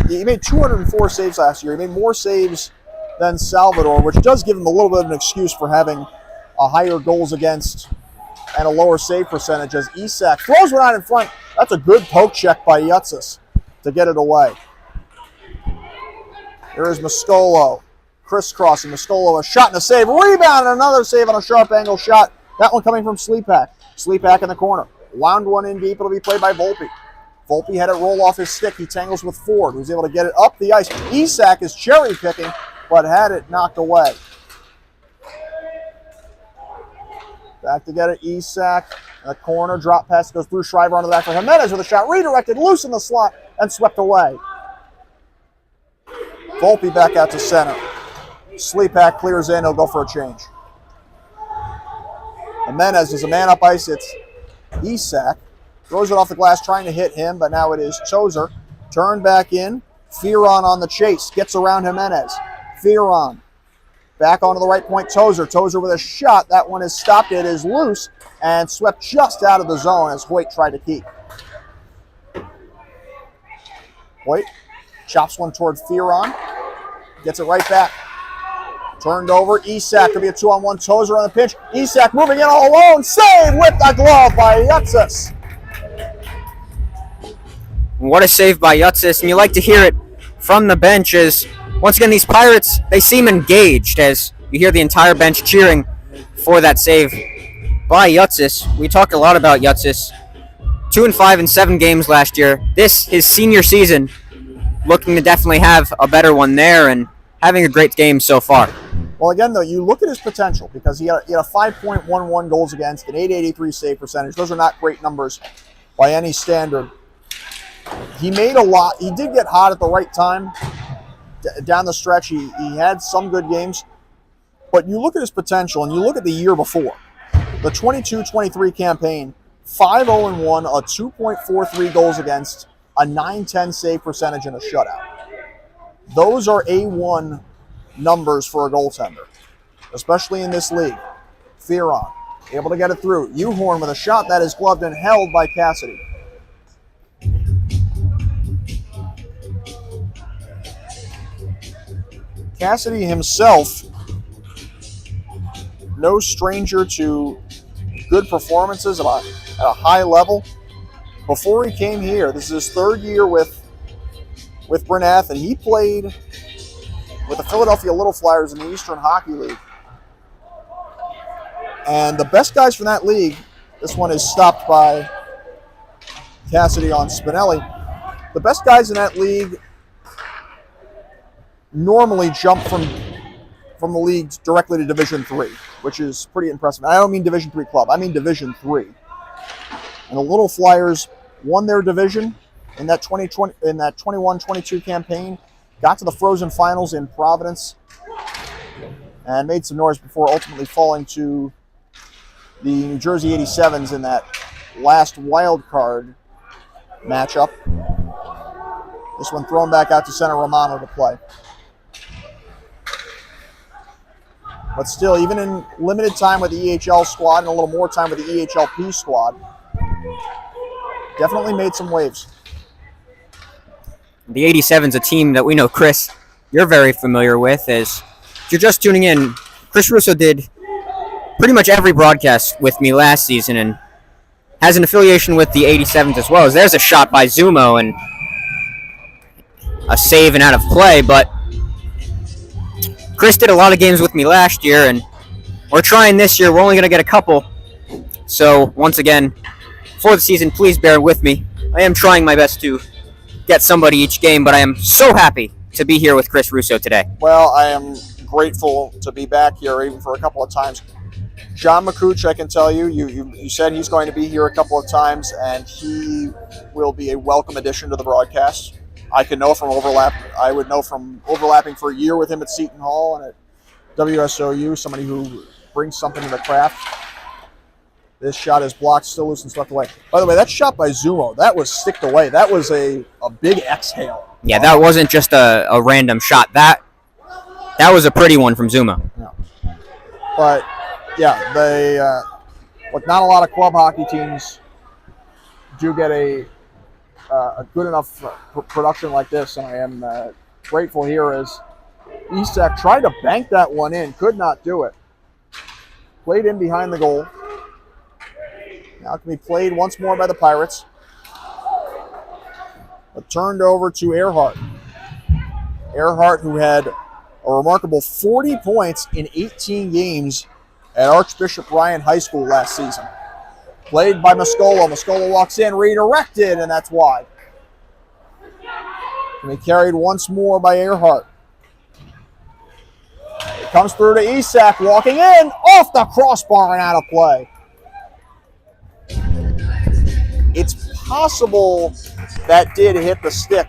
he made 204 saves last year. He made more saves than Salvador, which does give him a little bit of an excuse for having a higher goals against and a lower save percentage, as Isak throws one out in front. That's a good poke check by Yutzis to get it away. Here is Mascolo. Crisscrossing. Mascolo, a shot and a save. Rebound and another save on a sharp angle shot. That one coming from Sleepak. Sleepak in the corner. Wound one in deep. It'll be played by Volpe. Volpe had it roll off his stick. He tangles with Ford, who's able to get it up the ice. Isak is cherry picking, but had it knocked away. Back to get it, Isak. In the corner, drop pass goes through Shriver onto the back for Jimenez with a shot. Redirected, loose in the slot, and swept away. Volpe back out to center. Sleepak clears in. He'll go for a change. Jimenez is a man up ice. It's Isak. Throws it off the glass, trying to hit him, but now it is Tozer. Turned back in. Fearon on the chase. Gets around Jimenez. Fearon. Back onto the right point, Tozer. Tozer with a shot. That one is stopped. It is loose and swept just out of the zone as Hoyt tried to keep. Hoyt chops one toward Fearon. Gets it right back. Turned over. Isak could be a 2-on-1. Tozer on the pinch. Isak moving in all alone. Save with the glove by Yutzis. What a save by Yutzis, and you like to hear it from the bench as, once again, these Pirates, they seem engaged as you hear the entire bench cheering for that save by Yutzis. We talked a lot about Yutzis. 2-5 in 7 games last year. This, his senior season, looking to definitely have a better one there and having a great game so far. Well, again, though, you look at his potential because he had a 5.11 goals against, an 883 save percentage. Those are not great numbers by any standard. He made a lot. He did get hot at the right time. Down the stretch, he had some good games. But you look at his potential, and you look at the year before. The 22-23 campaign, 5-0-1, a 2.43 goals against, a 910 save percentage, and a shutout. Those are A1 numbers for a goaltender, especially in this league. Fearon, able to get it through. Uhorn with a shot that is gloved and held by Cassidy. Cassidy himself, no stranger to good performances at a high level. Before he came here, this is his 3rd year with Bryn Athyn. He played with the Philadelphia Little Flyers in the Eastern Hockey League. And the best guys from that league, this one is stopped by Cassidy on Spinelli. The best guys in that league normally jump from the league directly to Division III, which is pretty impressive. I don't mean Division III club, I mean Division III. And the Little Flyers won their division in that 21-22 campaign, got to the Frozen Finals in Providence, and made some noise before ultimately falling to the New Jersey 87s in that last wild card matchup. This one thrown back out to center, Romano to play. But still, even in limited time with the EHL squad and a little more time with the EHLP squad, definitely made some waves. The 87's a team that we know, Chris, you're very familiar with. As if you're just tuning in, Chris Russo did pretty much every broadcast with me last season and has an affiliation with the 87's as well. As there's a shot by Zumo and a save and out of play, but Chris did a lot of games with me last year, and we're trying this year. We're only going to get a couple. So, once again, for the season, please bear with me. I am trying my best to get somebody each game, but I am so happy to be here with Chris Russo today. Well, I am grateful to be back here even for a couple of times. John McCooch, I can tell you, you said he's going to be here a couple of times, and he will be a welcome addition to the broadcast. I would know from overlapping for a year with him at Seton Hall and at WSOU, somebody who brings something to the craft. This shot is blocked, still loose and swept away. By the way, that shot by Zumo, that was sticked away. That was a big exhale. Yeah, that wasn't just a random shot. That was a pretty one from Zuma. Yeah. But, yeah, they not a lot of club hockey teams do get a good enough production like this, and I am grateful here as Isak tried to bank that one in, could not do it. Played in behind the goal. Now it can be played once more by the Pirates. But turned over to Earhart. Earhart, who had a remarkable 40 points in 18 games at Archbishop Ryan High School last season. Played by Mascolo. Mascolo walks in, redirected, and that's wide. Can be carried once more by Earhart. It comes through to Isak, walking in, off the crossbar and out of play. It's possible that did hit the stick,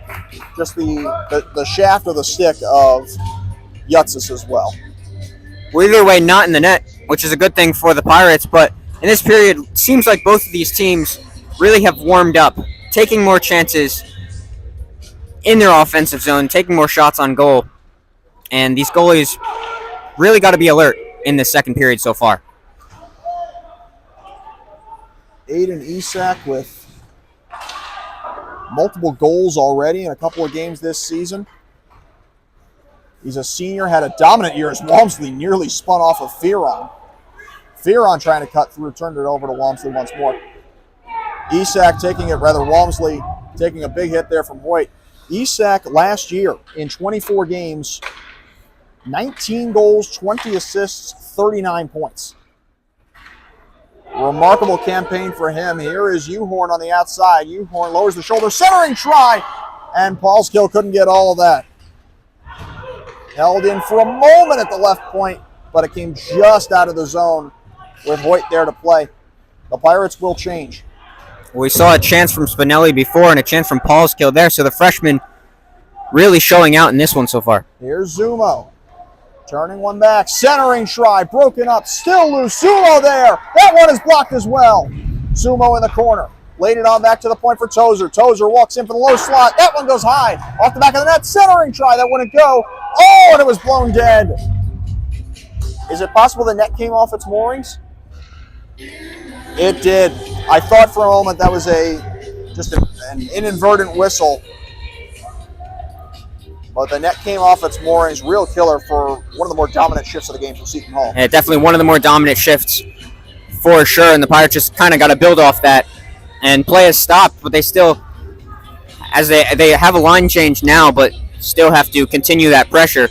just the shaft of the stick of Yutsis as well. Well, either way, not in the net, which is a good thing for the Pirates, but in this period, it seems like both of these teams really have warmed up, taking more chances in their offensive zone, taking more shots on goal, and these goalies really got to be alert in the second period so far. Aiden Isak with multiple goals already in a couple of games this season. He's a senior, had a dominant year as Walmsley nearly spun off of Fearon. Fearon trying to cut through, turned it over to Walmsley once more. Walmsley taking a big hit there from Hoyt. Isak last year in 24 games, 19 goals, 20 assists, 39 points. Remarkable campaign for him. Here is Uhorn on the outside. Uhorn lowers the shoulder, centering try, and Paulskill couldn't get all of that. Held in for a moment at the left point, but it came just out of the zone with Hoyt there to play. The Pirates will change. We saw a chance from Spinelli before and a chance from Paulskill there, so the freshman really showing out in this one so far. Here's Zumo. Turning one back, centering try, broken up, still loose. Zumo there. That one is blocked as well. Zumo in the corner. Laid it on back to the point for Tozer. Tozer walks in for the low slot. That one goes high. Off the back of the net, centering try. That wouldn't go. Oh, and it was blown dead. Is it possible the net came off its moorings? It did. I thought for a moment that was just an inadvertent whistle. But the net came off its moorings. Real killer for one of the more dominant shifts of the game from Seton Hall. Yeah, definitely one of the more dominant shifts for sure. And the Pirates just kind of got to build off that. And play has stopped, but they still, as they have a line change now, but still have to continue that pressure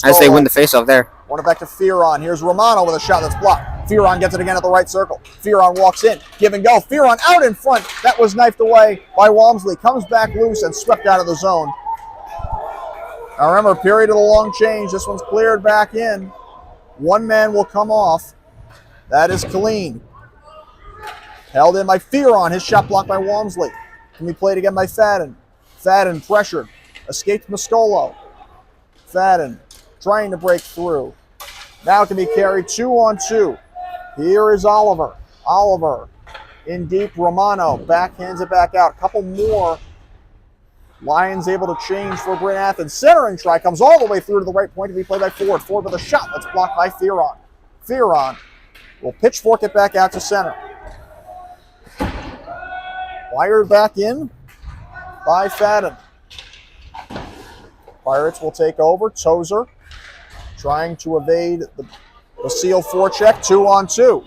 as they win the faceoff there. Want it back to Fearon. Here's Romano with a shot that's blocked. Fearon gets it again at the right circle. Fearon walks in. Give and go. Fearon out in front. That was knifed away by Walmsley. Comes back loose and swept out of the zone. Now remember, period of the long change. This one's cleared back in. One man will come off. That is Colleen. Held in by Fearon. His shot blocked by Walmsley. Can be played again by Fadden. Fadden pressured. Escaped Mascolo. Fadden trying to break through. Now it can be carried 2-on-2. Here is Oliver. Oliver in deep. Romano backhands it back out. A couple more. Lions able to change for Bryn Athyn. Centering try comes all the way through to the right point to be played by Ford. Ford with a shot that's blocked by Fearon. Fearon will pitchfork it back out to center. Wired back in by Fadden. Pirates will take over. Tozer trying to evade the seal forecheck. 2-on-2.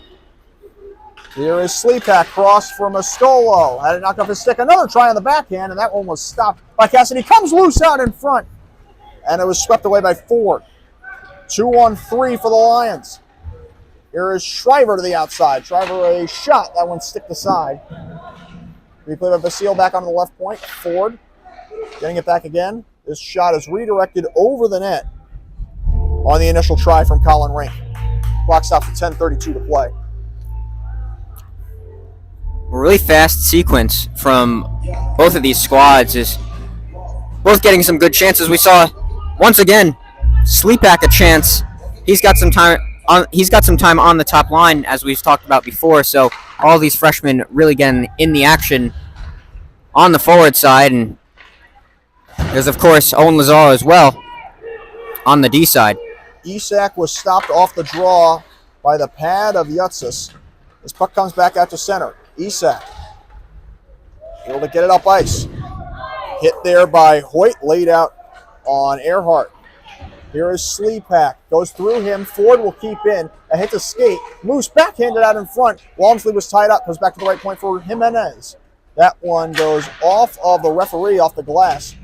Here is Sleepak. Cross for Mascolo. Had it knocked off his stick. Another try on the backhand, and that one was stopped by Cassidy. Comes loose out in front, and it was swept away by Ford. 2-on-3 for the Lions. Here is Shriver to the outside. Shriver a shot. That one stick to side. Replay by Basile back onto the left point. Ford getting it back again. This shot is redirected over the net on the initial try from Colin Rink. Clock stops at 10:32 to play. A really fast sequence from both of these squads is both getting some good chances. We saw once again Sleepak a chance. He's got some time on the top line, as we've talked about before. So all these freshmen really getting in the action on the forward side, and there's of course Owen Lazar as well on the D side. Isak was stopped off the draw by the pad of Yutsis. This puck comes back out to center. Isak able to get it up ice. Hit there by Hoyt, laid out on Earhart. Here is Sleepak. Goes through him. Ford will keep in. A hit to skate. Moose backhanded out in front. Walmsley was tied up. Goes back to the right point for Jimenez. That one goes off of the referee, off the glass.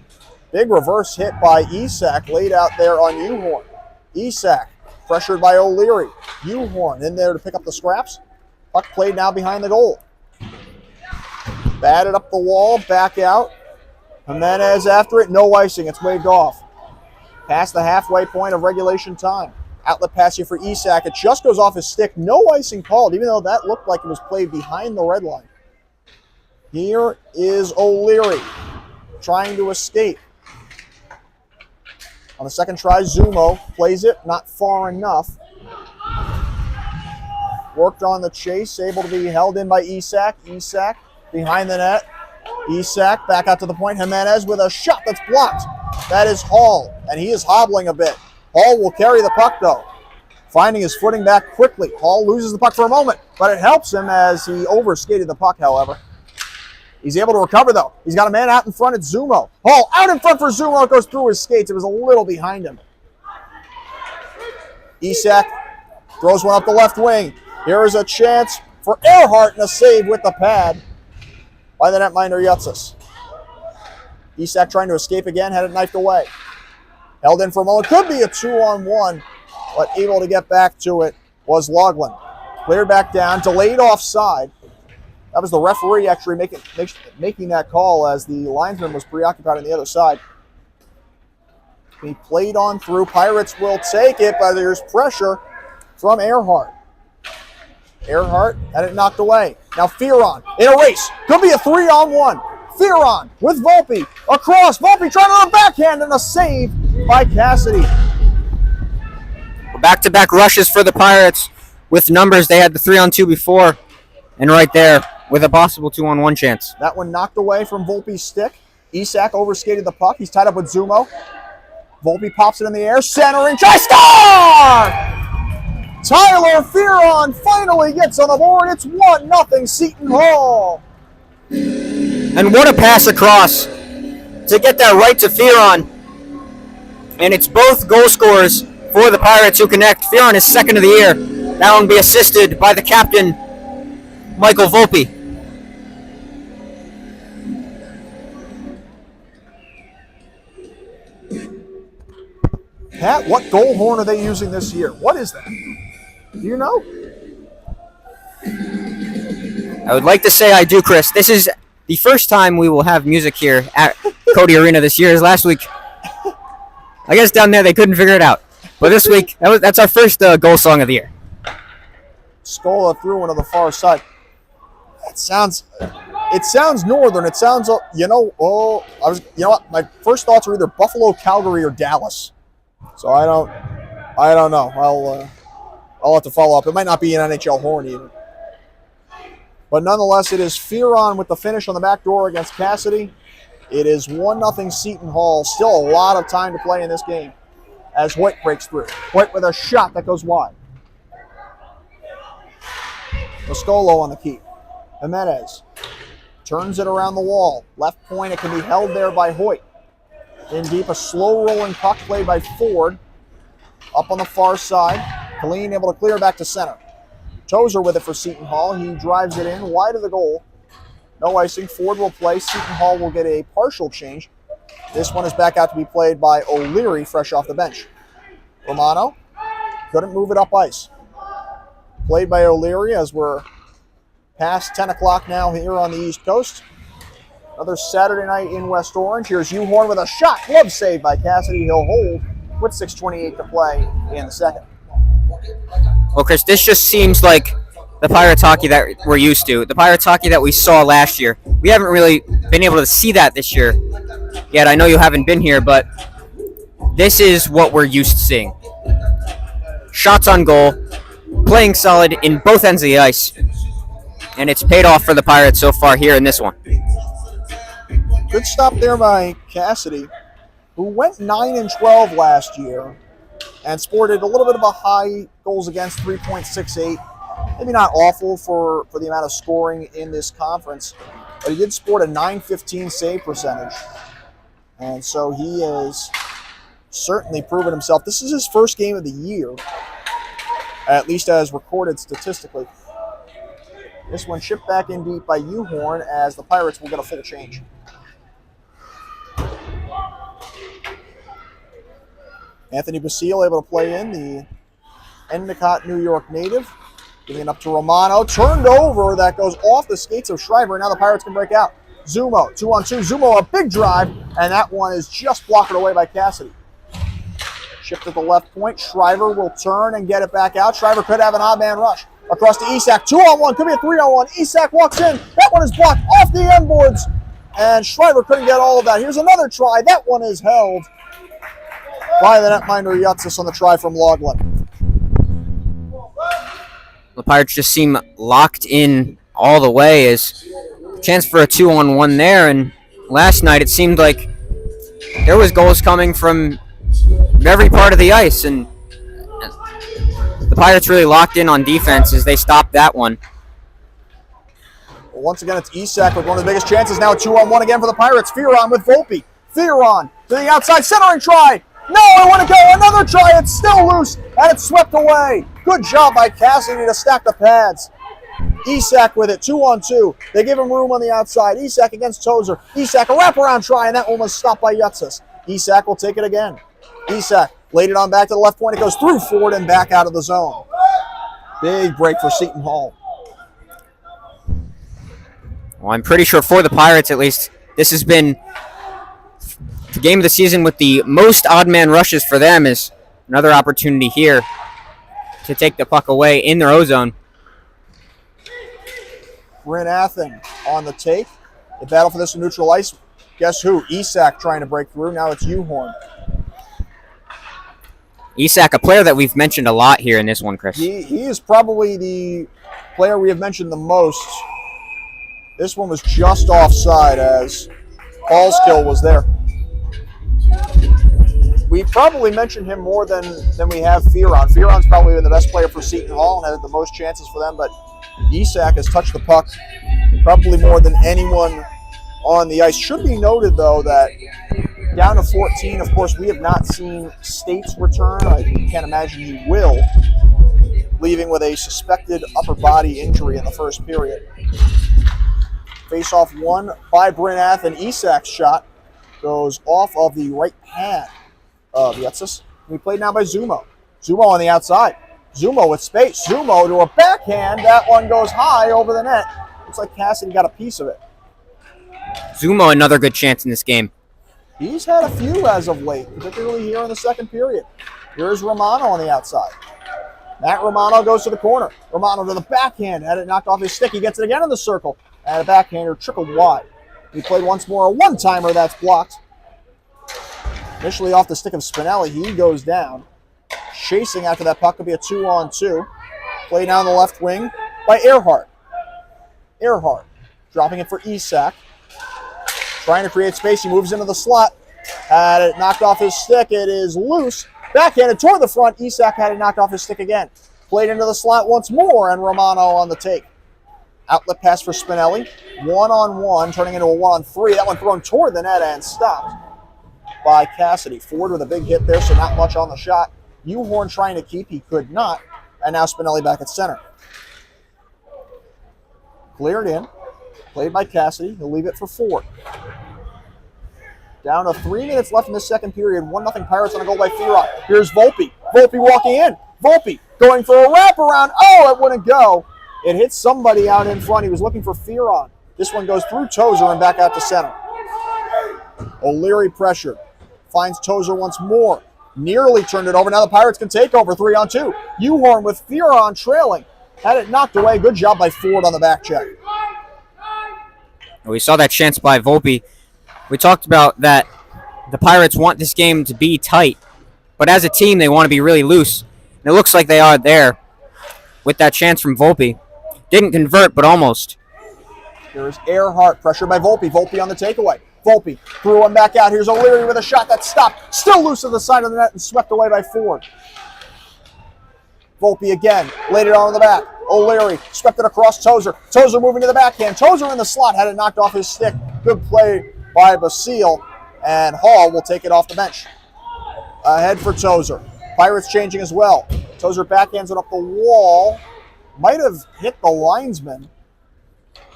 Big reverse hit by Isak, laid out there on Uhorn. Isak pressured by O'Leary. Uhorn in there to pick up the scraps. Puck played now behind the goal. Batted up the wall, back out. Jimenez after it, no icing. It's waved off. Past the halfway point of regulation time. Outlet pass here for Isak. It just goes off his stick. No icing called, even though that looked like it was played behind the red line. Here is O'Leary trying to escape. On the second try, Zumo plays it, not far enough. Worked on the chase, able to be held in by Isak. Isak behind the net. Isak back out to the point. Jimenez with a shot that's blocked. That is Hall, and he is hobbling a bit. Hall will carry the puck, though. Finding his footing back quickly. Hall loses the puck for a moment, but it helps him as he overskated the puck, however. He's able to recover, though. He's got a man out in front at Zumo. Hall out in front for Zumo. It goes through his skates. It was a little behind him. Isak throws one up the left wing. Here is a chance for Earhart and a save with the pad by the netminder Yutsis. Isak trying to escape again, had it knifed away. Held in for a moment. Could be a 2-on-1, but able to get back to it was Loughlin. Cleared back down, delayed offside. That was the referee actually making that call as the linesman was preoccupied on the other side. He played on through. Pirates will take it, but there's pressure from Earhart. Earhart had it knocked away. Now Fearon in a race. Could be a 3-on-1. Fearon with Volpe. Across. Volpe trying to backhand and a save by Cassidy. Back-to-back rushes for the Pirates with numbers. They had the 3-on-2 before, and right there with a possible 2-on-1 chance. That one knocked away from Volpe's stick. Isak overskated the puck. He's tied up with Zumo. Volpe pops it in the air. Centering. Try score! Tyler Fearon finally gets on the board. It's 1-0 Seton Hall. And what a pass across to get that right to Fearon. And it's both goal scorers for the Pirates who connect. Fearon is second of the year. That one will be assisted by the captain, Michael Volpe. Pat, what goal horn are they using this year? What is that? Do you know? I would like to say I do, Chris. This is the first time we will have music here at Cody Arena this year. As last week, I guess down there they couldn't figure it out. But this week, that's our first goal song of the year. Scola threw one on the far side. It sounds northern. It sounds, you know what? My first thoughts are either Buffalo, Calgary, or Dallas. So I don't know. I'll have to follow up. It might not be an NHL horn even. But nonetheless, it is Fearon with the finish on the back door against Cassidy. It is 1-0 Seton Hall. Still a lot of time to play in this game as Hoyt breaks through. Hoyt with a shot that goes wide. Moscolo on the keep. Jimenez turns it around the wall. Left point, it can be held there by Hoyt. In deep, a slow rolling puck played by Ford. Up on the far side. Colleen able to clear back to center. Tozer with it for Seton Hall. He drives it in wide of the goal. No icing. Ford will play. Seton Hall will get a partial change. This one is back out to be played by O'Leary, fresh off the bench. Romano couldn't move it up ice. Played by O'Leary as we're past 10 o'clock now here on the East Coast. Another Saturday night in West Orange. Here's Uhorn with a shot. Glove save by Cassidy. He'll hold with 6:28 to play in the second. Well, Chris, this just seems like the Pirates hockey that we're used to. The Pirates hockey that we saw last year. We haven't really been able to see that this year yet. I know you haven't been here, but this is what we're used to seeing. Shots on goal, playing solid in both ends of the ice, and it's paid off for the Pirates so far here in this one. Good stop there by Cassidy, who went 9-12 last year and sported a little bit of a high goals against, 3.68. Maybe not awful for the amount of scoring in this conference, but he did sport a .915 save percentage. And so he has certainly proven himself. This is his first game of the year, at least as recorded statistically. This one shipped back in deep by Uhorn as the Pirates will get a full change. Anthony Basile able to play in, the Endicott, New York native. Giving it up to Romano. Turned over. That goes off the skates of Shriver. Now the Pirates can break out. Zumo, 2-on-2. Zumo, a big drive, and that one is just blocked away by Cassidy. Shipped to the left point. Shriver will turn and get it back out. Shriver could have an odd man rush. Across to Isak. 2-on-1. Could be a 3-on-1. Isak walks in. That one is blocked off the end boards, and Shriver couldn't get all of that. Here's another try. That one is held by the netminder Yutsis on the try from Loughlin. The Pirates just seem locked in all the way. As chance for a 2-on-1 there, and last night it seemed like there was goals coming from every part of the ice, and the Pirates really locked in on defense as they stopped that one. Well, once again, it's Isak with one of the biggest chances. Now a 2-on-1 again for the Pirates. Fearon with Volpe. Fearon to the outside, centering try. No, I want to go. Another try. It's still loose, and it's swept away. Good job by Cassidy to stack the pads. Isak with it, 2-on-2. They give him room on the outside. Isak against Tozer. Isak, a wraparound try, and that one was stopped by Yutsis. Isak will take it again. Isak laid it on back to the left point. It goes through Ford and back out of the zone. Big break for Seton Hall. Well, I'm pretty sure for the Pirates, at least, this has been the game of the season with the most odd man rushes for them. Is another opportunity here to take the puck away in their O-zone. Bryn Athyn on the take. The battle for this neutral ice. Guess who? Isak trying to break through. Now it's Uhorn. Isak, a player that we've mentioned a lot here in this one, Chris. He is probably the player we have mentioned the most. This one was just offside as Paul's kill was there. We probably mentioned him more than we have Fearon. Fearon's probably been the best player for Seton Hall and had the most chances for them, but Isak has touched the puck probably more than anyone on the ice. Should be noted, though, that down to 14, of course, we have not seen States return. I can't imagine he will, leaving with a suspected upper body injury in the first period. Face-off won by Bryn Athyn. Isak's shot goes off of the right pad of Yutsis. We played now by Zumo. Zumo on the outside. Zumo with space. Zumo to a backhand. That one goes high over the net. Looks like Cassidy got a piece of it. Zumo, another good chance in this game. He's had a few as of late, particularly here in the second period. Here's Romano on the outside. Matt Romano goes to the corner. Romano to the backhand. Had it knocked off his stick. He gets it again in the circle. And a backhander trickled wide. He played once more. A one-timer that's blocked. Initially off the stick of Spinelli. He goes down. Chasing after that puck could be a 2-on-2. Play down the left wing by Earhart. Earhart dropping it for Isak. Trying to create space. He moves into the slot. Had it knocked off his stick. It is loose. Backhanded toward the front. Isak had it knocked off his stick again. Played into the slot once more, and Romano on the take. Outlet pass for Spinelli. 1-on-1, turning into a 1-on-3. That one thrown toward the net and stopped by Cassidy. Ford with a big hit there, so not much on the shot. Uhorn trying to keep. He could not. And now Spinelli back at center. Cleared in. Played by Cassidy. He'll leave it for Ford. Down to 3 minutes left in the second period. 1-0 Pirates on a goal by Fearon. Here's Volpe. Volpe walking in. Volpe going for a wraparound. Oh, it wouldn't go. It hit somebody out in front. He was looking for Fearon. This one goes through Tozer and back out to center. O'Leary pressured. Finds Tozer once more. Nearly turned it over. Now the Pirates can take over 3-on-2. Uhorn with Fearon trailing. Had it knocked away. Good job by Ford on the back check. We saw that chance by Volpe. We talked about that the Pirates want this game to be tight, but as a team, they want to be really loose. And it looks like they are there with that chance from Volpe. Didn't convert, but almost. Here's Earhart, pressured by Volpe. Volpe on the takeaway. Volpe threw one back out. Here's O'Leary with a shot that stopped. Still loose to the side of the net and swept away by Ford. Volpe again, laid it on the back. O'Leary swept it across Tozer. Tozer moving to the backhand. Tozer in the slot, had it knocked off his stick. Good play by Basile, and Hall will take it off the bench. Ahead for Tozer. Pirates changing as well. Tozer backhands it up the wall. Might have hit the linesman,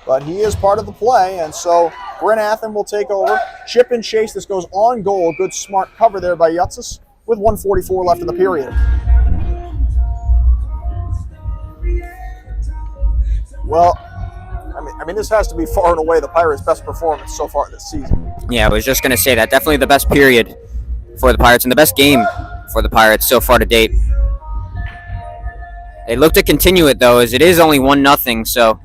but he is part of the play, and so Bryn Athyn will take over. Chip and chase. This goes on goal. Good smart cover there by Yutsis with 1:44 left in the period. Well, I mean, this has to be far and away the Pirates' best performance so far this season. Yeah, I was just going to say that. Definitely the best period for the Pirates and the best game for the Pirates so far to date. They look to continue it, though, as it is only 1-0, so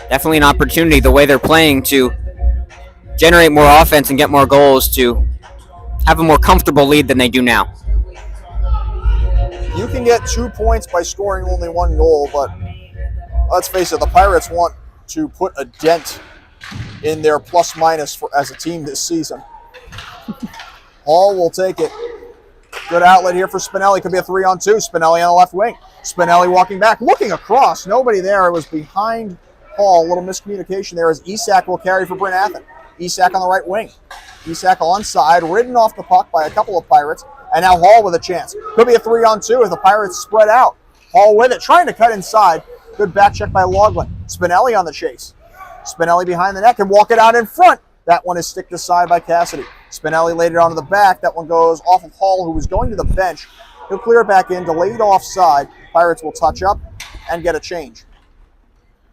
definitely an opportunity, the way they're playing, to generate more offense and get more goals, to have a more comfortable lead than they do now. You can get 2 points by scoring only 1 goal, but let's face it, the Pirates want to put a dent in their plus-minus as a team this season. Hall will take it. Good outlet here for Spinelli. Could be a 3-on-2. Spinelli on the left wing. Spinelli walking back, looking across. Nobody there. It was behind Hall. A little miscommunication there as Isak will carry for Bryn Athyn. Isak on the right wing. Isak onside, ridden off the puck by a couple of Pirates. And now Hall with a chance. Could be a 3-on-2 as the Pirates spread out. Hall with it, trying to cut inside. Good back check by Loughlin. Spinelli on the chase. Spinelli behind the net can walk it out in front. That one is sticked aside by Cassidy. Spinelli laid it onto the back. That one goes off of Hall, who was going to the bench. He'll clear it back in, delayed offside. Pirates will touch up and get a change.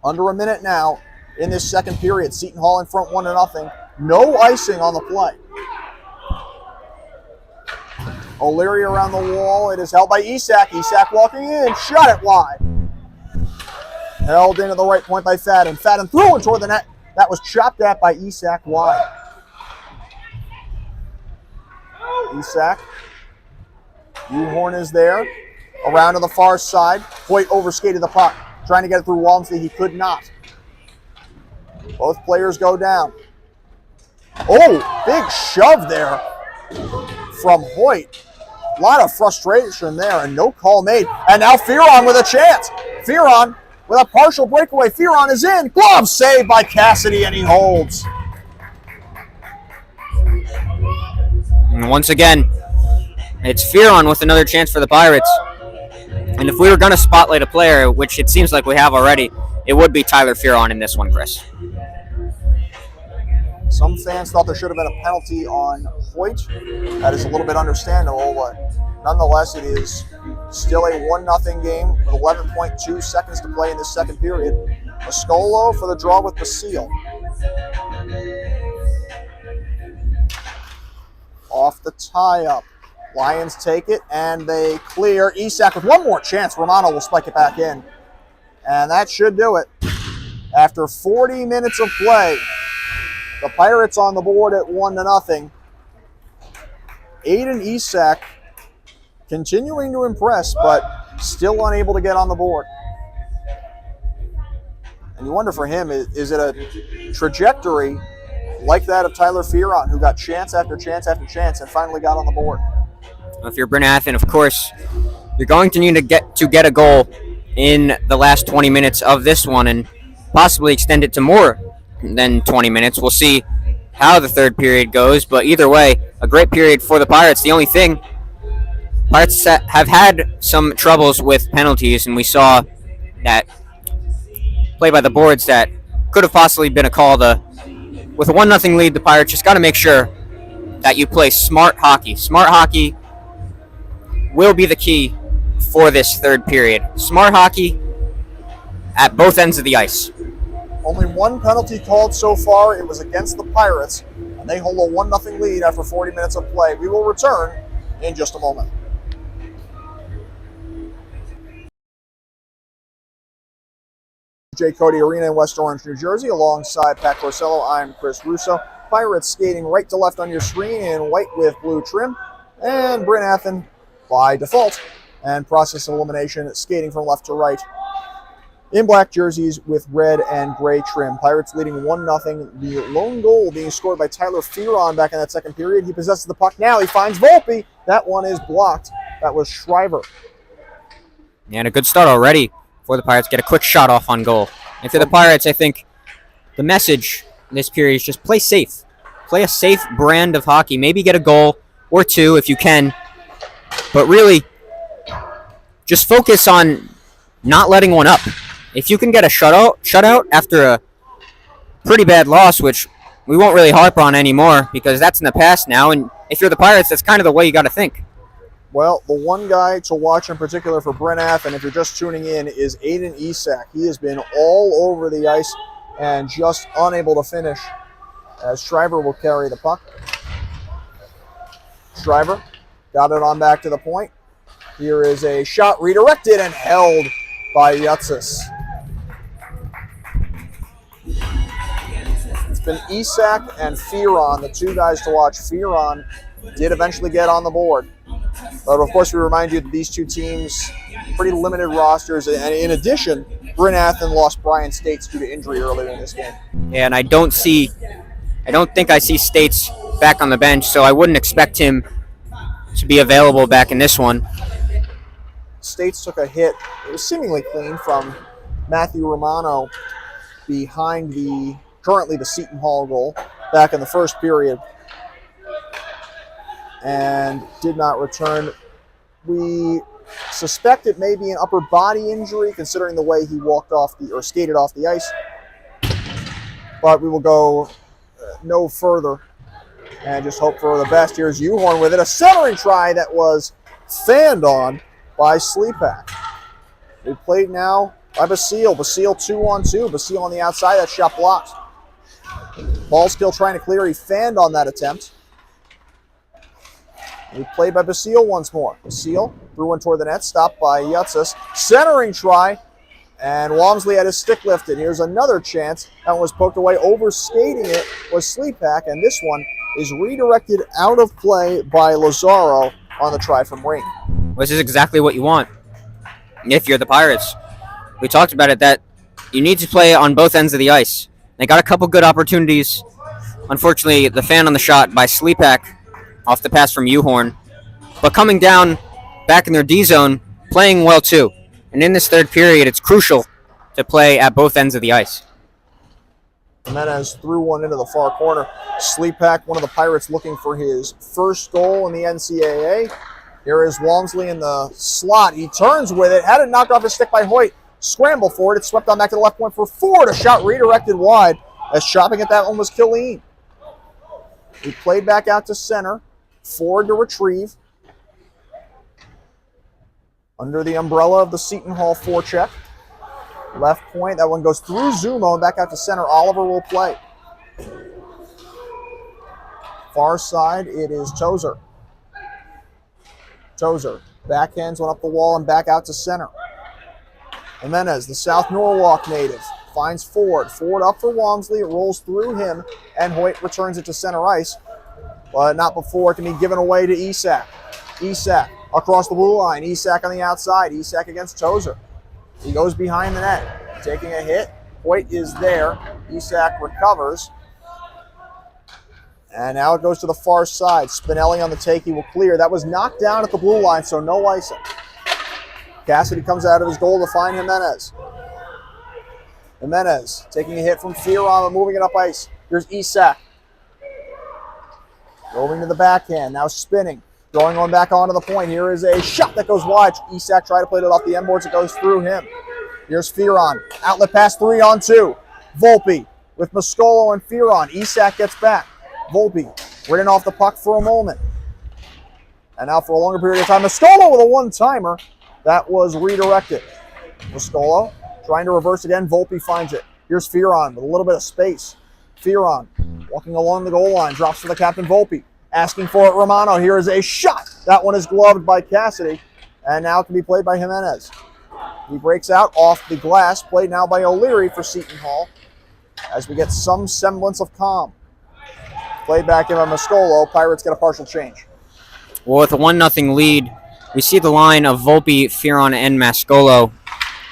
Under a minute now in this second period. Seton Hall in front 1-0. No icing on the play. O'Leary around the wall. It is held by Isak. Isak walking in. Shot it wide. Held into the right point by Fadden. Fadden throwing toward the net. That was chopped at by Isak wide. Isak. Uhorn is there. Around to the far side. Hoyt overskated the puck. Trying to get it through Walmsley. He could not. Both players go down. Oh, big shove there from Hoyt. A lot of frustration there and no call made. And now Fearon with a chance. Fearon with a partial breakaway. Fearon is in. Glove saved by Cassidy, and he holds. And once again, it's Fearon with another chance for the Pirates. And if we were going to spotlight a player, which it seems like we have already, it would be Tyler Fearon in this one, Chris. Some fans thought there should have been a penalty on Hoyt. That is a little bit understandable, but nonetheless, it is still a 1-0 game with 11.2 seconds to play in this second period. Mascolo for the draw with Basile. Off the tie-up. Lions take it, and they clear. Isak with one more chance. Romano will spike it back in. And that should do it. After 40 minutes of play, the Pirates on the board at 1-0. Aiden Isak continuing to impress, but still unable to get on the board. And you wonder for him, is it a trajectory like that of Tyler Fearon, who got chance after chance after chance and finally got on the board? If you're Bryn Athyn, of course, you're going to need to get a goal in the last 20 minutes of this one and possibly extend it to more than 20 minutes. We'll see how the third period goes, but either way, a great period for the Pirates. The only thing, Pirates have had some troubles with penalties, and we saw that play by the boards that could have possibly been a call. With a 1-0 lead, the Pirates just got to make sure that you play smart hockey. Smart hockey will be the key for this third period. Smart hockey at both ends of the ice. Only one penalty called so far. It was against the Pirates, and they hold a 1-0 lead after 40 minutes of play. We will return in just a moment. J. Cody Arena in West Orange, New Jersey, alongside Pat Corsello. I'm Chris Russo. Pirates skating right to left on your screen in white with blue trim, and Bryn Athyn by default, and process of elimination skating from left to right in black jerseys with red and gray trim. Pirates leading 1-0. The lone goal being scored by Tyler Fearon back in that second period. He possesses the puck now. He finds Volpe. That one is blocked. That was Shriver. And a good start already for the Pirates. Get a quick shot off on goal. And for the Pirates, I think the message in this period is just play safe. Play a safe brand of hockey. Maybe get a goal or two if you can. But really, just focus on not letting one up. If you can get a shutout after a pretty bad loss, which we won't really harp on anymore because that's in the past now, and if you're the Pirates, that's kind of the way you got to think. Well, the one guy to watch in particular for Bryn Athyn, if you're just tuning in, is Aiden Isak. He has been all over the ice and just unable to finish, as Shriver will carry the puck. Shriver got it on back to the point. Here is a shot redirected and held by Yutsis. It's been Isak and Fearon, the two guys to watch. Fearon did eventually get on the board. But of course, we remind you that these two teams, pretty limited rosters. And in addition, Bryn Athyn lost Brian States due to injury earlier in this game. Yeah, and I don't think I see States back on the bench, so I wouldn't expect him to be available back in this one. States took a hit. It was seemingly clean from Matthew Romano behind currently the Seton Hall goal back in the first period, and did not return. We suspect it may be an upper body injury considering the way he skated off the ice, but we will go no further and just hope for the best. Here's Uhorn with it, a centering try that was fanned on by Sleepak. We played now by Basile. Basile 2-on-2. Basile on the outside. That shot blocked. Ball still trying to clear. He fanned on that attempt. We played by Basile once more. Basile threw one toward the net. Stopped by Yutsis. Centering try. And Walmsley had his stick lifted. Here's another chance. That one was poked away. Overskating it was Sleepak. And this one is redirected out of play by Lazaro on the try from Ring. This is exactly what you want if you're the Pirates. We talked about it, that you need to play on both ends of the ice. They got a couple good opportunities. Unfortunately, the fan on the shot by Sleepak off the pass from Uhorn. But coming down back in their D zone, playing well too. And in this third period, it's crucial to play at both ends of the ice. Jimenez threw one into the far corner. Sleepak, one of the Pirates, looking for his first goal in the NCAA. Here is Walmsley in the slot. He turns with it. Had it knocked off his stick by Hoyt. Scramble for it. It's swept on back to the left point for Ford. A shot redirected wide as chopping at that one was Killeen. He played back out to center. Ford to retrieve. Under the umbrella of the Seton Hall forecheck. Left point. That one goes through Zumo and back out to center. Oliver will play. Far side, it is Tozer. Tozer backhands one up the wall and back out to center. Jimenez, the South Norwalk native, finds Ford. Ford up for Walmsley. It rolls through him, and Hoyt returns it to center ice. But not before it can be given away to Isak. Isak across the blue line. Isak on the outside. Isak against Tozer. He goes behind the net, taking a hit. Hoyt is there. Isak recovers. And now it goes to the far side. Spinelli on the take. He will clear. That was knocked down at the blue line, so no icing. Cassidy comes out of his goal to find Jimenez. Jimenez taking a hit from Fearon and moving it up ice. Here's Isak. Going to the backhand. Now spinning. Going on back onto the point. Here is a shot that goes wide. Isak tried to play it off the end boards. It goes through him. Here's Fearon. Outlet pass 3-on-2. Volpe with Moscolo and Fearon. Isak gets back. Volpe ridden off the puck for a moment. And now for a longer period of time, Mascolo with a one-timer. That was redirected. Mascolo trying to reverse again. Volpe finds it. Here's Fearon with a little bit of space. Fearon walking along the goal line. Drops for the captain, Volpe. Asking for it, Romano. Here is a shot. That one is gloved by Cassidy. And now it can be played by Jimenez. He breaks out off the glass. Played now by O'Leary for Seton Hall. As we get some semblance of calm. Played back in by Mascolo. Pirates get a partial change. Well, with a 1-0 lead, we see the line of Volpe, Fearon, and Mascolo.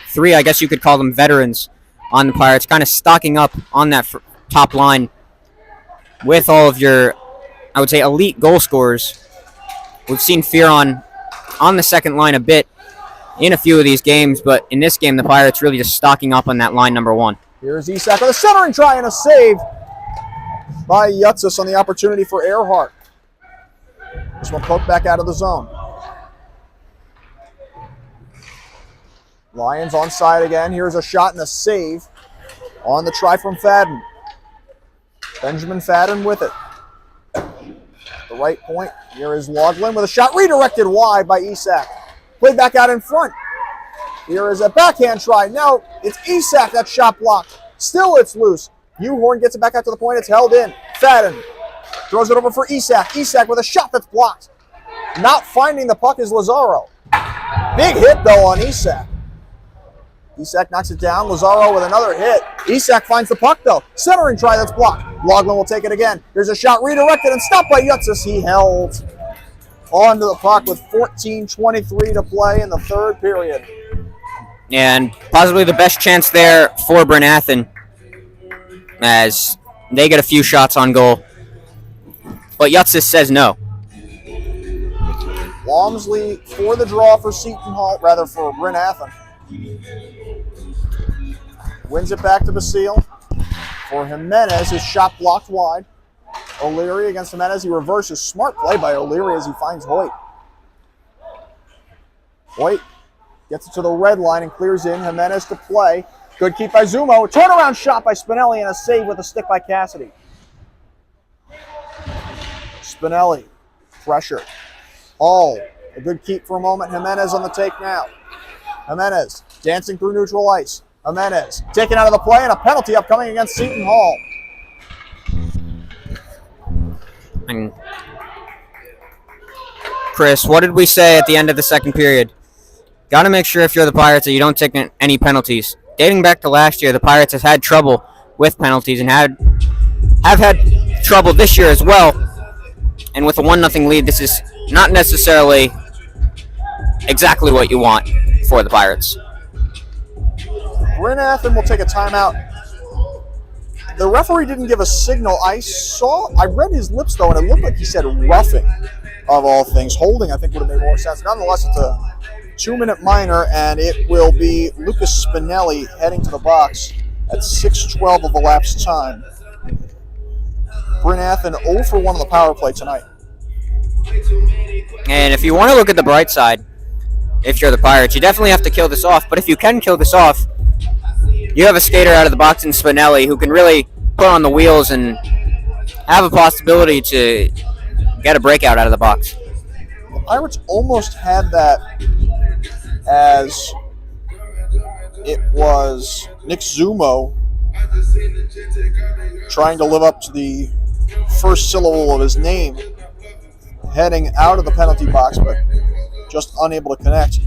Three, I guess you could call them veterans on the Pirates, kind of stocking up on that top line with all of your, I would say, elite goal scorers. We've seen Fearon on the second line a bit in a few of these games, but in this game, the Pirates really just stocking up on that line number one. Here's Isak with a centering try and a save by Yutsis on the opportunity for Earhart. This one poked back out of the zone. Lions on side again. Here's a shot and a save on the try from Fadden. Benjamin Fadden with it. The right point. Here is Loughlin with a shot redirected wide by Isak. Played back out in front. Here is a backhand try. Now it's Isak that shot blocked. Still it's loose. Uhorn gets it back out to the point. It's held in. Fadden throws it over for Isak. Isak with a shot that's blocked. Not finding the puck is Lazaro. Big hit though on Isak. Isak knocks it down. Lazaro with another hit. Isak finds the puck though. Centering try that's blocked. Loughlin will take it again. Here's a shot redirected and stopped by Yutsis. He held onto the puck with 14:23 to play in the third period. And possibly the best chance there for Bryn Athyn, as they get a few shots on goal. But Yutsis says no. Walmsley for the draw for Seton Hall, rather for Bryn Athyn. Wins it back to Basile. For Jimenez, his shot blocked wide. O'Leary against Jimenez. He reverses. Smart play by O'Leary as he finds Hoyt. Hoyt gets it to the red line and clears in. Jimenez to play. Good keep by Zumo. Turnaround shot by Spinelli and a save with a stick by Cassidy. Spinelli. Pressure. Hall. A good keep for a moment. Jimenez on the take now. Jimenez dancing through neutral ice. Jimenez taken out of the play and a penalty upcoming against Seton Hall. And Chris, what did we say at the end of the second period? Got to make sure if you're the Pirates that you don't take any penalties. Dating back to last year, the Pirates has had trouble with penalties and have had trouble this year as well. And with a 1-0 lead, this is not necessarily exactly what you want for the Pirates. Bryn Athyn will take a timeout. The referee didn't give a signal. I read his lips though, and it looked like he said roughing of all things. Holding, I think, would have made more sense. Nonetheless, it's a 2-minute minor, and it will be Lucas Spinelli heading to the box at 6:12 of elapsed time. Bryn Athyn 0 for 1 on the power play tonight. And if you want to look at the bright side, if you're the Pirates, you definitely have to kill this off. But if you can kill this off, you have a skater out of the box in Spinelli who can really put on the wheels and have a possibility to get a breakout out of the box. The Pirates almost had that as it was Nick Zumo trying to live up to the first syllable of his name, heading out of the penalty box, but just unable to connect.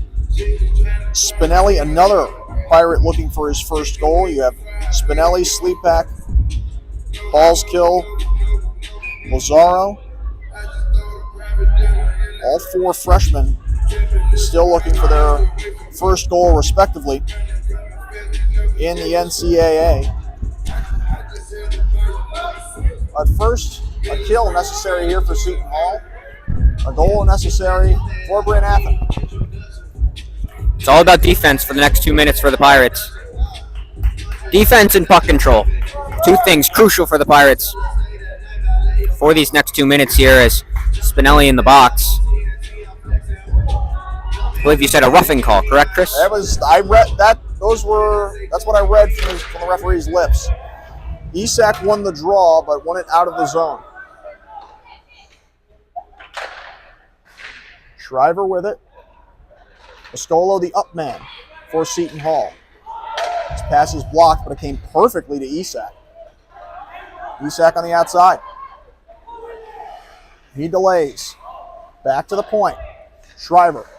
Spinelli, another Pirate looking for his first goal. You have Spinelli, Sleepak, Balls Kill, Lazaro. All four freshmen still looking for their first goal respectively in the NCAA. But first, a kill necessary here for Seton Hall. A goal necessary for Bryn Athyn. It's all about defense for the next 2 minutes for the Pirates. Defense and puck control. Two things crucial for the Pirates for these next 2 minutes here as Spinelli in the box. I believe you said a roughing call, correct, Chris? That's what I read from the referee's lips. Isak won the draw, but won it out of the zone. Shriver with it. Escolo, the up man for Seton Hall. This pass is blocked, but it came perfectly to Isak. Isak on the outside. He delays. Back to the point. Shriver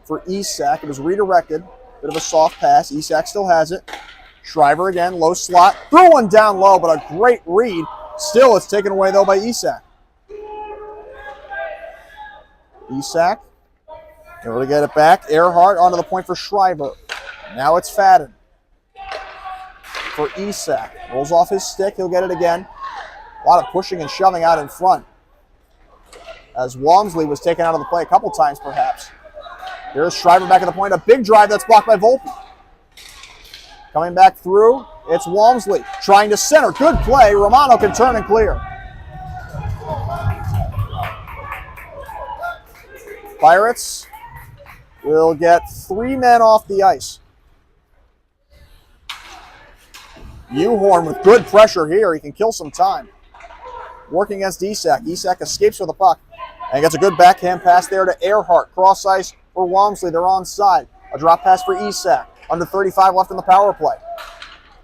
for Isak. It was redirected. Bit of a soft pass. Isak still has it. Shriver again, low slot. Threw one down low, but a great read. Still, it's taken away, though, by Isak. Isak able to get it back. Earhart onto the point for Shriver. Now it's Fadden for Isak. Rolls off his stick. He'll get it again. A lot of pushing and shoving out in front, as Walmsley was taken out of the play a couple times, perhaps. Here's Shriver back at the point. A big drive that's blocked by Volpe. Coming back through, it's Walmsley trying to center. Good play. Romano can turn and clear. Pirates will get 3 men off the ice. Uhorn with good pressure here. He can kill some time. Working against Isak. Isak escapes with the puck and gets a good backhand pass there to Earhart. Cross ice for Walmsley. They're onside. A drop pass for Isak. Under 35 left in the power play.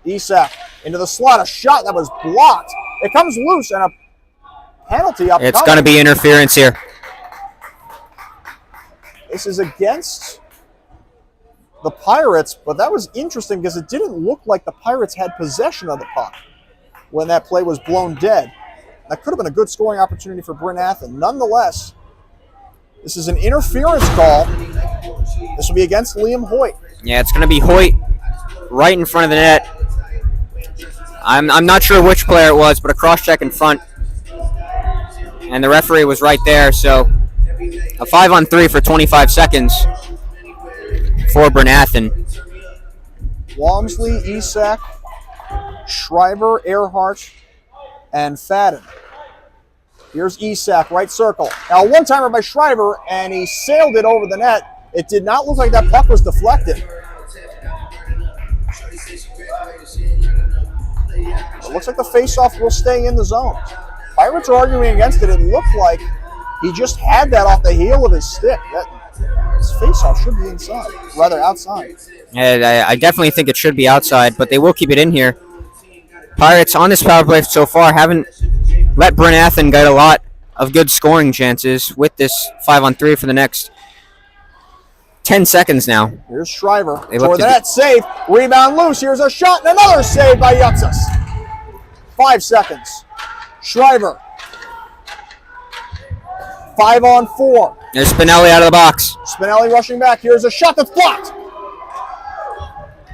Isak into the slot. A shot that was blocked. It comes loose and a penalty up. It's going to be interference here. This is against the Pirates, but that was interesting because it didn't look like the Pirates had possession of the puck when that play was blown dead. That could have been a good scoring opportunity for Bryn Athyn. Nonetheless, this is an interference call. This will be against Liam Hoyt. Yeah, it's going to be Hoyt right in front of the net. I'm not sure which player it was, but a cross-check in front. And the referee was right there, so a 5-on-3 for 25 seconds for Bryn Athyn. Walmsley, Isak, Shriver, Earhart, and Fadden. Here's Isak, right circle. Now, a one-timer by Shriver, and he sailed it over the net. It did not look like that puck was deflected. It looks like the face-off will stay in the zone. Pirates are arguing against it. It looked like he just had that off the heel of his stick. His face-off should be inside, rather outside. Yeah, I definitely think it should be outside, but they will keep it in here. Pirates on this power play so far haven't let Bryn Athyn get a lot of good scoring chances with this 5-on-3 for the next 10 seconds now. Here's Shriver. For the net, save. Rebound loose. Here's a shot and another save by Yutsas. 5 seconds. Shriver. 5-on-4. There's Spinelli out of the box. Spinelli rushing back. Here's a shot that's blocked.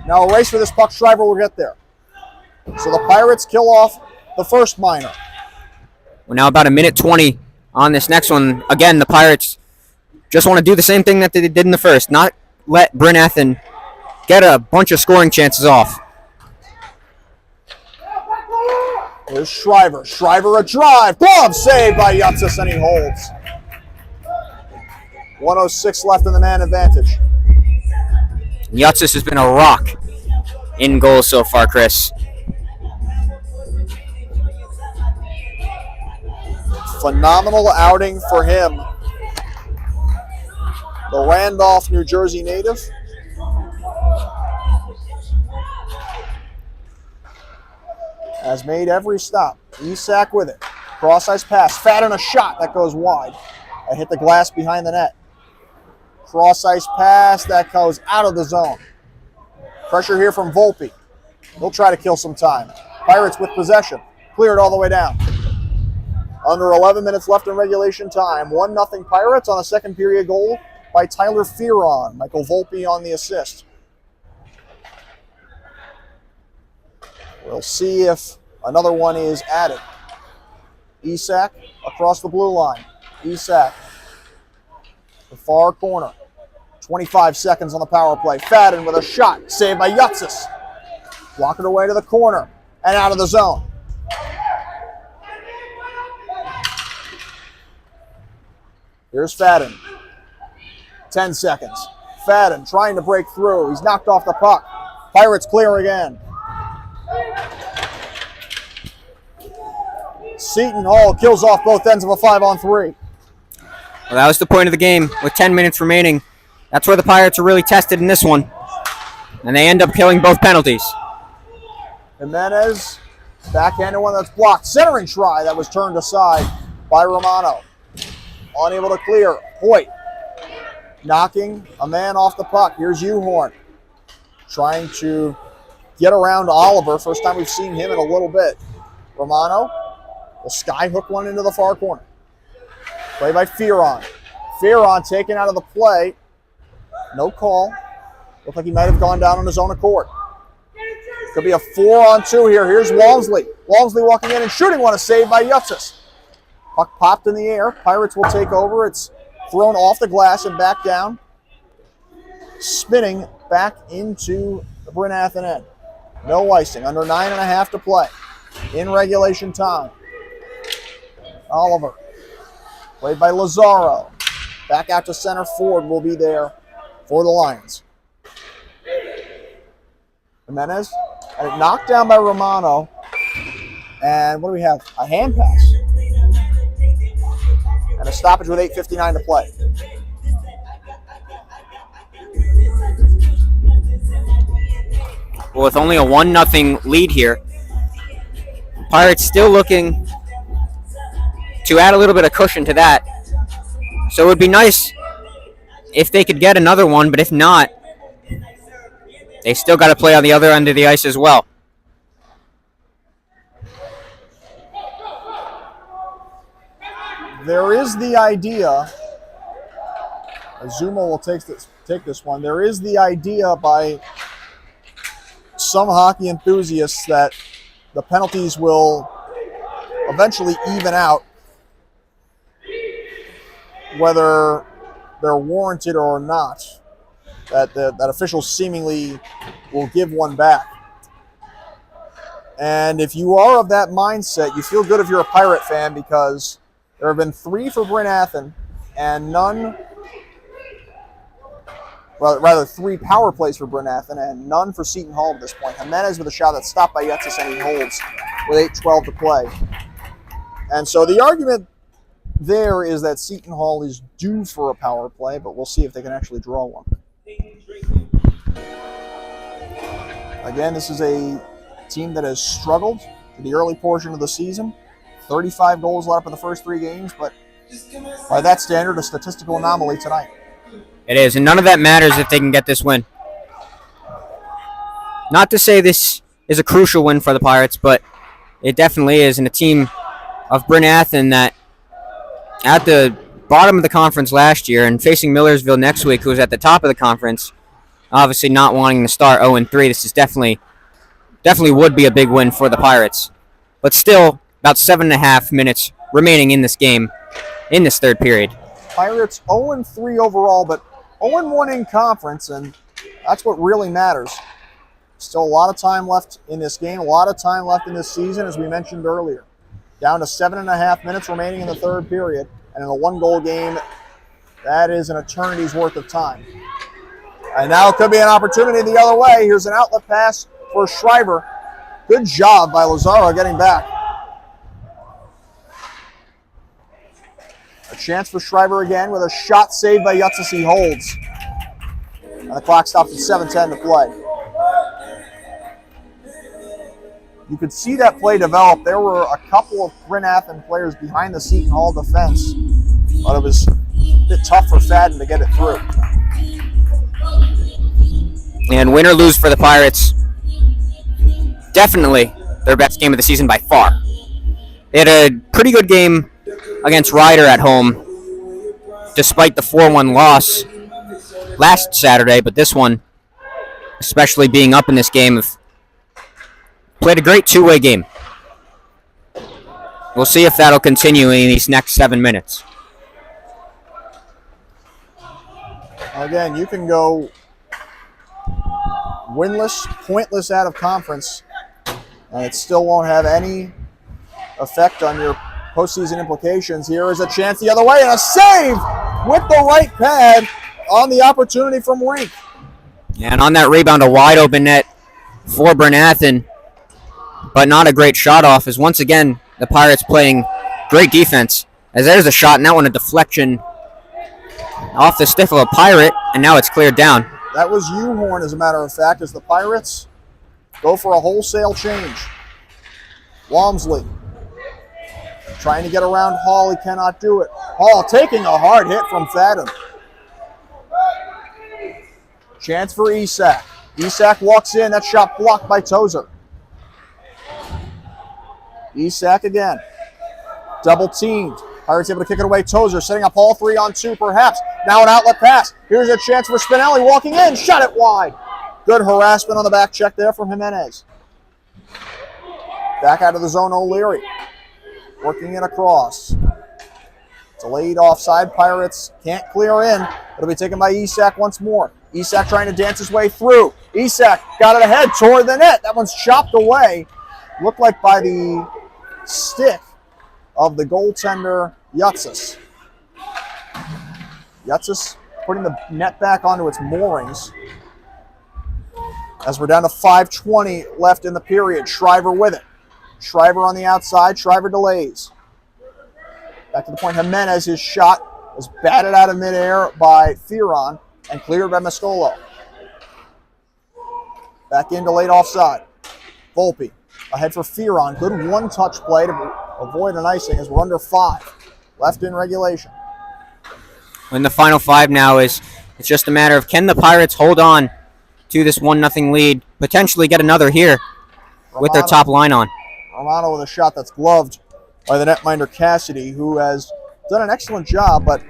Now a race for this puck. Shriver will get there. So the Pirates kill off the first minor. We're now about 1:20 on this next one. Again, the Pirates just want to do the same thing that they did in the first. Not let Bryn Athyn get a bunch of scoring chances off. Here's Shriver. Shriver a drive. Glove save by Yutsas, and he holds. 1:06 left in the man advantage. Yutsas has been a rock in goals so far, Chris. Phenomenal outing for him. The Randolph, New Jersey native. Has made every stop. Isak with it. Cross-ice pass. Fadden a shot that goes wide. That hit the glass behind the net. Cross-ice pass that goes out of the zone. Pressure here from Volpe. He'll try to kill some time. Pirates with possession. Cleared all the way down. Under 11 minutes left in regulation time. 1-0 Pirates on a second period goal by Tyler Fearon. Michael Volpe on the assist. We'll see if another one is added. Isak across the blue line. Isak, the far corner. 25 seconds on the power play. Fadden with a shot. Saved by Yutsas. Block it away to the corner and out of the zone. Here's Fadden. 10 seconds. Fadden trying to break through. He's knocked off the puck. Pirates clear again. Seton Hall kills off both ends of a 5-on-3. Well, that was the point of the game with 10 minutes remaining. That's where the Pirates are really tested in this one. And they end up killing both penalties. Jimenez, backhanded one that's blocked. Centering try that was turned aside by Romano. Unable to clear. Hoyt knocking a man off the puck. Here's Uhorn trying to get around Oliver. First time we've seen him in a little bit. Romano will skyhook one into the far corner. Play by Fearon. Fearon taken out of the play. No call. Looked like he might have gone down on his own accord. Could be a 4-on-2 here. Here's Walmsley. Walmsley walking in and shooting one. A save by Yutsis. Puck popped in the air. Pirates will take over. It's thrown off the glass and back down. Spinning back into the Bryn Athyn end. No icing. Under 9.5 to play. In regulation time. Oliver. Played by Lazaro. Back out to center. Ford will be there for the Lions. Jimenez. And it knocked down by Romano. And what do we have? A hand pass. And a stoppage with 8:59 to play. Well, with only a 1-0 lead here, Pirates still looking to add a little bit of cushion to that. So it would be nice if they could get another one, but if not, they still got to play on the other end of the ice as well. There is the idea, Azuma will take this one, there is the idea by some hockey enthusiasts that the penalties will eventually even out, whether they're warranted or not, that officials seemingly will give one back. And if you are of that mindset, you feel good if you're a Pirate fan, because there have been 3 for Bryn Athyn and rather 3 power plays for Bryn Athyn and none for Seton Hall at this point. Jimenez with a shot that's stopped by Yutsis and he holds with 8:12 to play. And so the argument there is that Seton Hall is due for a power play, but we'll see if they can actually draw one. Again, this is a team that has struggled in the early portion of the season. 35 goals let up in the first 3 games, but by that standard, a statistical anomaly tonight. It is, and none of that matters if they can get this win. Not to say this is a crucial win for the Pirates, but it definitely is. And a team of Bryn Athyn that at the bottom of the conference last year and facing Millersville next week, who was at the top of the conference, obviously not wanting to start 0-3. This is definitely would be a big win for the Pirates. But still, about 7.5 minutes remaining in this game, in this third period. Pirates 0-3 overall, but 0-1 in conference, and that's what really matters. Still a lot of time left in this game, a lot of time left in this season, as we mentioned earlier. Down to 7.5 minutes remaining in the third period, and in a 1-goal game, that is an eternity's worth of time. And now it could be an opportunity the other way. Here's an outlet pass for Schreiber. Good job by Lazaro getting back. A chance for Schreiber again with a shot saved by Yutsis. He holds. And the clock stops at 7:10 to play. You could see that play develop. There were a couple of Bryn Athyn players behind the Seton Hall defense, but it was a bit tough for Fadden to get it through. And win or lose for the Pirates, definitely their best game of the season by far. They had a pretty good game against Ryder at home, despite the 4-1 loss last Saturday, but this one, especially being up in this game, have played a great two-way game. We'll see if that'll continue in these next 7 minutes. Again, you can go winless, pointless out of conference, and it still won't have any effect on your postseason implications. Here is a chance the other way, and a save with the right pad on the opportunity from Rink. And on that rebound, a wide open net for Bryn Athyn, but not a great shot off, as once again the Pirates playing great defense, as there's a shot, and that one a deflection off the stiff of a Pirate, and now it's cleared down. That was U-Horn, as a matter of fact, as the Pirates go for a wholesale change. Walmsley trying to get around Hall. He cannot do it. Hall taking a hard hit from Seton. Chance for Isak. Isak walks in. That shot blocked by Tozer. Isak again. Double teamed. Pirates able to kick it away. Tozer setting up all 3-on-2 perhaps. Now an outlet pass. Here's a chance for Spinelli walking in. Shot it wide. Good harassment on the back check there from Jimenez. Back out of the zone, O'Leary. Working it across. Delayed offside. Pirates can't clear in. It'll be taken by Isak once more. Isak trying to dance his way through. Isak got it ahead, toward the net. That one's chopped away. Looked like by the stick of the goaltender, Yutsis. Yutsis putting the net back onto its moorings. As we're down to 5:20 left in the period. Shriver with it. Shriver on the outside. Shriver delays. Back to the point. Jimenez, his shot was batted out of midair by Theron and cleared by Mascolo. Back in, delayed offside. Volpe ahead for Theron. Good one-touch play to avoid an icing as we're under 5 left in regulation. In the final 5 now it's just a matter of, can the Pirates hold on to this 1-0 lead, potentially get another here with their top line on. Romano with a shot that's gloved by the netminder Cassidy, who has done an excellent job, but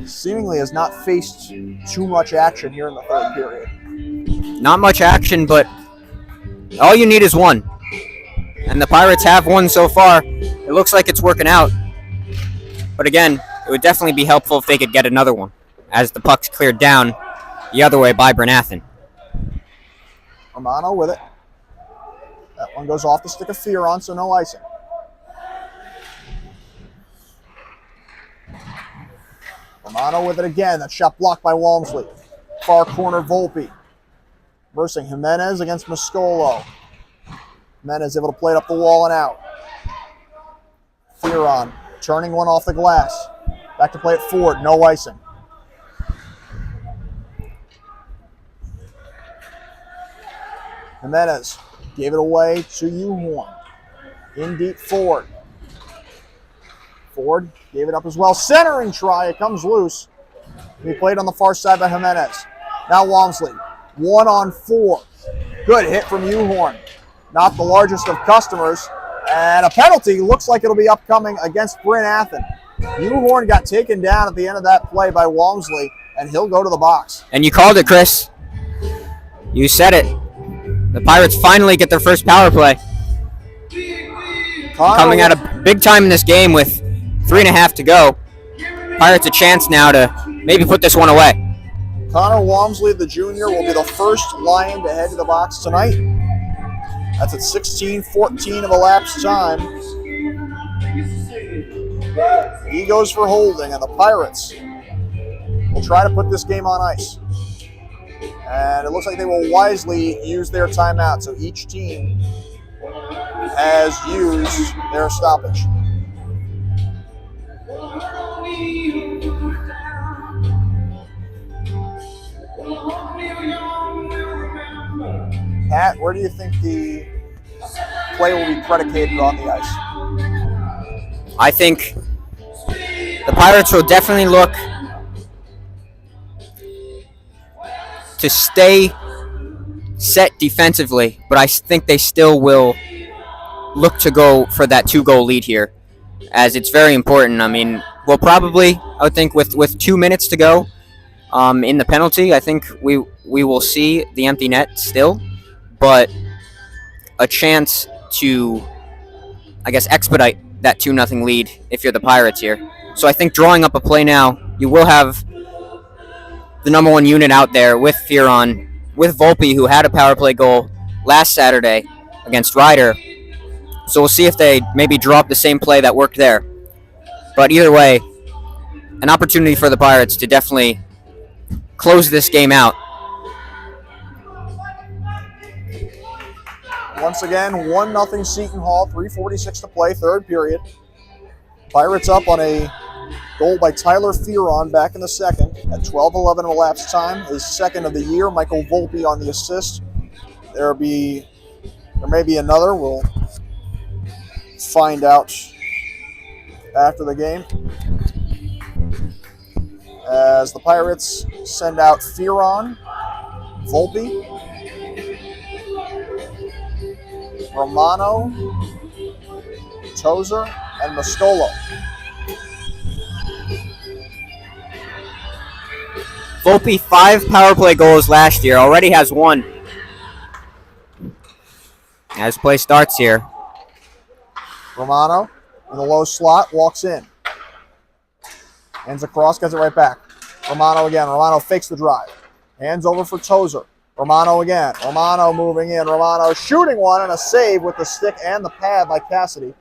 seemingly has not faced too much action here in the third period. Not much action, but all you need is one. And the Pirates have one so far. It looks like it's working out. But again, it would definitely be helpful if they could get another one, as the puck's cleared down the other way by Bryn Athyn. Romano with it. That one goes off the stick of Theron, so no icing. Romano with it again. That shot blocked by Walmsley. Far corner Volpe. Versing Jimenez against Mascolo. Jimenez able to play it up the wall and out. Theron turning one off the glass. Back to play it forward. No icing. Jimenez gave it away to U-Horn. In deep Ford. Ford gave it up as well. Centering try. It comes loose. He played on the far side by Jimenez. Now Walmsley. 1-on-4. Good hit from U-Horn. Not the largest of customers. And a penalty looks like it'll be upcoming against Bryn Athyn. U-Horn got taken down at the end of that play by Walmsley, and he'll go to the box. And you called it, Chris. You said it. The Pirates finally get their first power play. Coming out of big time in this game with 3.5 to go. Pirates a chance now to maybe put this one away. Connor Walmsley, the junior, will be the first Lion to head to the box tonight. That's at 16:14 of elapsed time. He goes for holding, and the Pirates will try to put this game on ice. And it looks like they will wisely use their timeout, so each team has used their stoppage. Pat, where do you think the play will be predicated on the ice? I think the Pirates will definitely look to stay set defensively, but I think they still will look to go for that 2-goal lead here, as it's very important. I mean, we'll probably, I would think, with 2 minutes to go in the penalty, I think we will see the empty net still, but a chance to, I guess, expedite that 2-0 lead if you're the Pirates here. So I think drawing up a play now, you will have the number one unit out there with Theron, with Volpe, who had a power play goal last Saturday against Ryder. So we'll see if they maybe draw up the same play that worked there. But either way, an opportunity for the Pirates to definitely close this game out. Once again, 1-0 Seton Hall, 3:46 to play, third period. Pirates up on a Goal by Tyler Fearon back in the second at 12:11 elapsed time. His second of the year. Michael Volpe on the assist. There may be another. We'll find out after the game. As the Pirates send out Fearon, Volpe, Romano, Tozer, and Mascolo. Volpe, 5 power play goals last year, already has 1. As play starts here. Romano in the low slot, walks in. Hands across, gets it right back. Romano again. Romano fakes the drive. Hands over for Tozer. Romano again. Romano moving in. Romano shooting one and a save with the stick and the pad by Cassidy.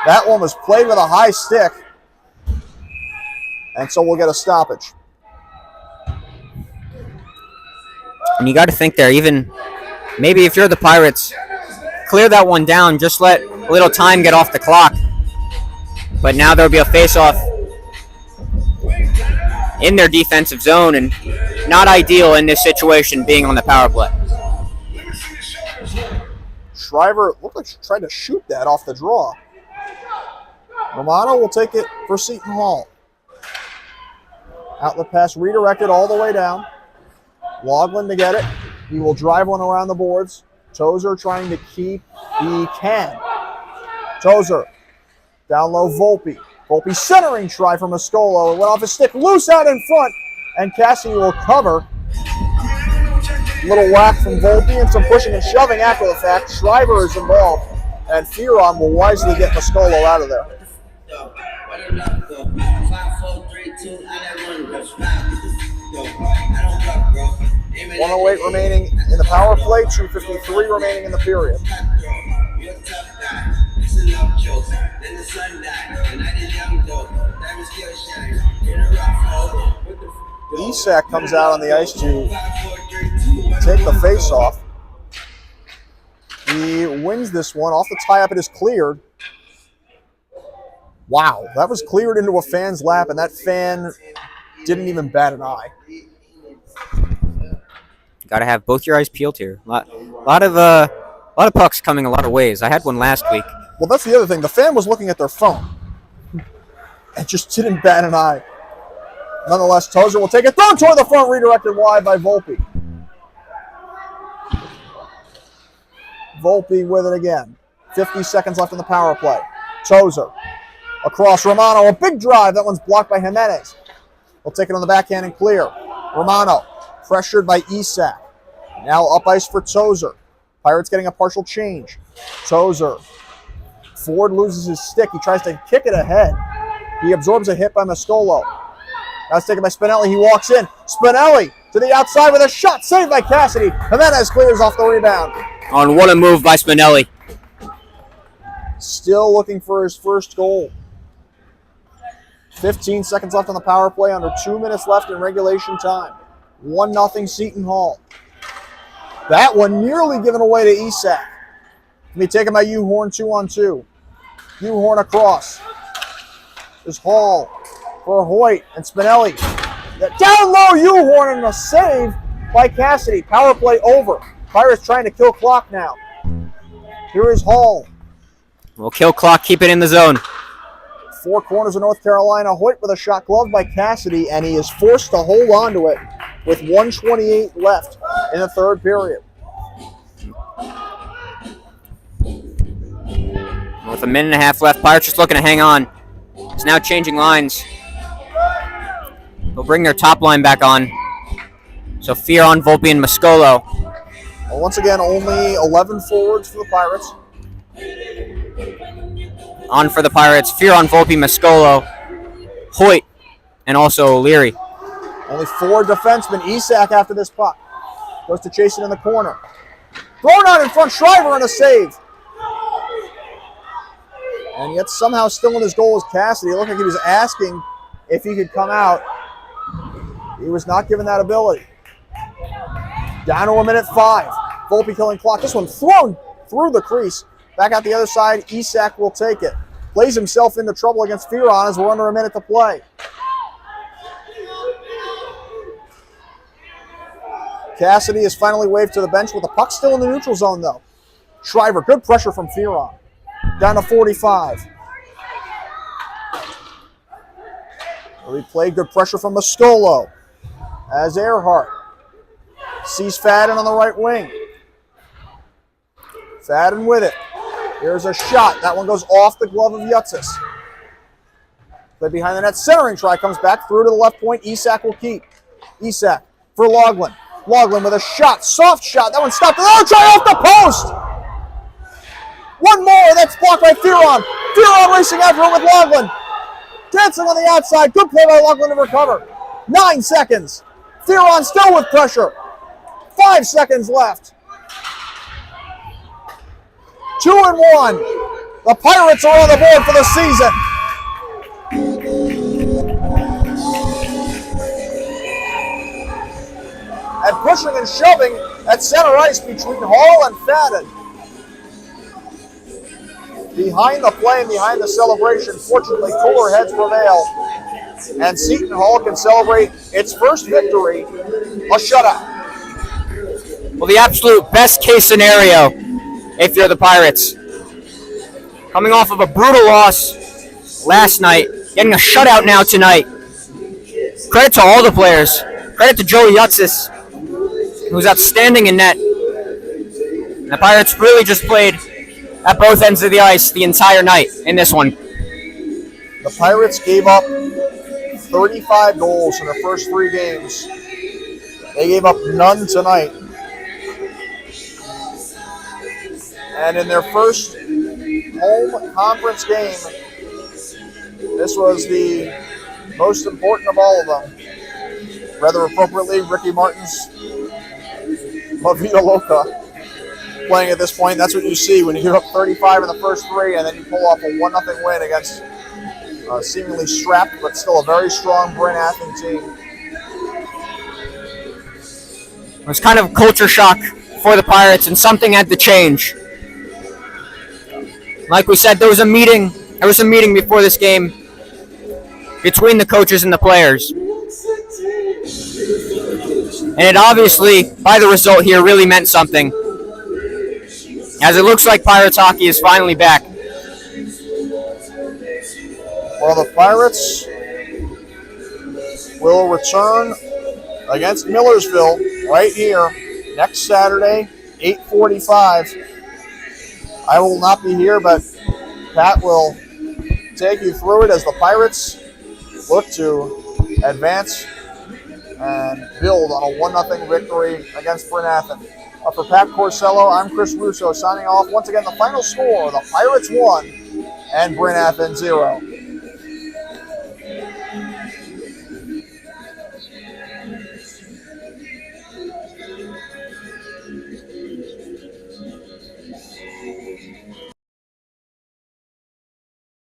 That one was played with a high stick. And so we'll get a stoppage. And you got to think there, even maybe if you're the Pirates, clear that one down, just let a little time get off the clock. But now there'll be a face-off in their defensive zone, and not ideal in this situation being on the power play. Shriver looked like she tried to shoot that off the draw. Romano will take it for Seton Hall. Outlet pass redirected all the way down. Loughlin to get it. He will drive one around the boards. Tozer trying to keep. He can. Tozer. Down low, Volpe. Volpe centering try from Mascolo. It went off his stick, loose out in front, and Cassidy will cover. Little whack from Volpe and some pushing and shoving after the fact. Shriver is involved, and Fearon will wisely get Mascolo out of there. 1:08 remaining in the power play, 2:53 remaining in the period. Isak comes out on the ice to take the face-off. He wins this one. Off the tie-up, it is cleared. Wow, that was cleared into a fan's lap, and that fan didn't even bat an eye. Got to have both your eyes peeled here. A lot of pucks coming a lot of ways. I had one last week. Well, that's the other thing. The fan was looking at their phone and just didn't bat an eye. Nonetheless, Tozer will take it thrown toward the front, redirected wide by Volpe. Volpe with it again. 50 seconds left in the power play. Tozer across Romano. A big drive. That one's blocked by Jimenez. We'll take it on the backhand and clear. Romano pressured by Isak. Now up ice for Tozer. Pirates getting a partial change. Tozer. Ford loses his stick. He tries to kick it ahead. He absorbs a hit by Mascolo. Now it's taken by Spinelli. He walks in. Spinelli to the outside with a shot. Saved by Cassidy. Jimenez clears off the rebound. On what a move by Spinelli. Still looking for his first goal. 15 seconds left on the power play. Under 2 minutes left in regulation time. 1-0 Seton Hall. That one nearly given away to Isak. Can be taken by U-Horn 2-on-2. U-Horn across. There's Hall for Hoyt and Spinelli. Down low, U-Horn and a save by Cassidy. Power play over. Pirates trying to kill clock now. Here is Hall. We'll kill clock, keep it in the zone. Four corners of North Carolina. Hoyt with a shot gloved by Cassidy, and he is forced to hold on to it with 1:28 left in the third period. With a minute and a half left, Pirates just looking to hang on. It's now changing lines. They'll bring their top line back on. So Fearon, Volpe, and Mascolo. Well, once again, only 11 forwards for the Pirates. On for the Pirates, Fearon, Volpe, Mascolo, Hoyt, and also O'Leary. Only 4 defensemen. Isak after this puck. Goes to chase it in the corner. Thrown out in front, Shriver and a save. And yet somehow still in his goal is Cassidy. It looked like he was asking if he could come out. He was not given that ability. Down to a minute 5. Volpe killing clock. This one thrown through the crease. Back out the other side, Isak will take it. plays himself into trouble against Fearon as we're under a minute to play. Cassidy is finally waved to the bench with the puck still in the neutral zone, though. Shriver, good pressure from Fearon. Down to 45. Replay, good pressure from Mascolo. As Earhart sees Fadden on the right wing. Fadden with it. Here's a shot. That one goes off the glove of Yutzis. Play behind the net. Centering try comes back through to the left point. Isak will keep. Isak for Loughlin. Loughlin with a shot. Soft shot. That one stopped. Oh, try off the post! One more. That's blocked by Fearon. Fearon racing after it with Loughlin. Dancing on the outside. Good play by Loughlin to recover. 9 seconds. Fearon still with pressure. 5 seconds left. 2-1. The Pirates are on the board for the season. And pushing and shoving at center ice between Hall and Fadden. Behind the play and behind the celebration, fortunately, cooler heads prevail. And Seton Hall can celebrate its first victory, a shutout. Well, the absolute best case scenario if you're the Pirates. Coming off of a brutal loss last night, getting a shutout now tonight. Credit to all the players. Credit to Joey Yutzis, who's outstanding in net. The Pirates really just played at both ends of the ice the entire night in this one. The Pirates gave up 35 goals in their first 3 games. They gave up none tonight. And in their first home conference game, this was the most important of all of them. Rather appropriately, Ricky Martin's La Vida Loca playing at this point. That's what you see when you give up 35 in the first 3 and then you pull off a 1-0 win against seemingly strapped but still a very strong Bryn Athyn team. It was kind of a culture shock for the Pirates, and something had to change. Like we said, there was a meeting before this game between the coaches and the players. And it obviously, by the result here, really meant something, as it looks like Pirates hockey is finally back. Well, the Pirates will return against Millersville right here next Saturday, 8:45. I will not be here, but Pat will take you through it as the Pirates look to advance and build on a 1-0 victory against Bryn Athyn. For Pat Corsello, I'm Chris Russo signing off. Once again, the final score, the Pirates 1 and Bryn Athyn 0.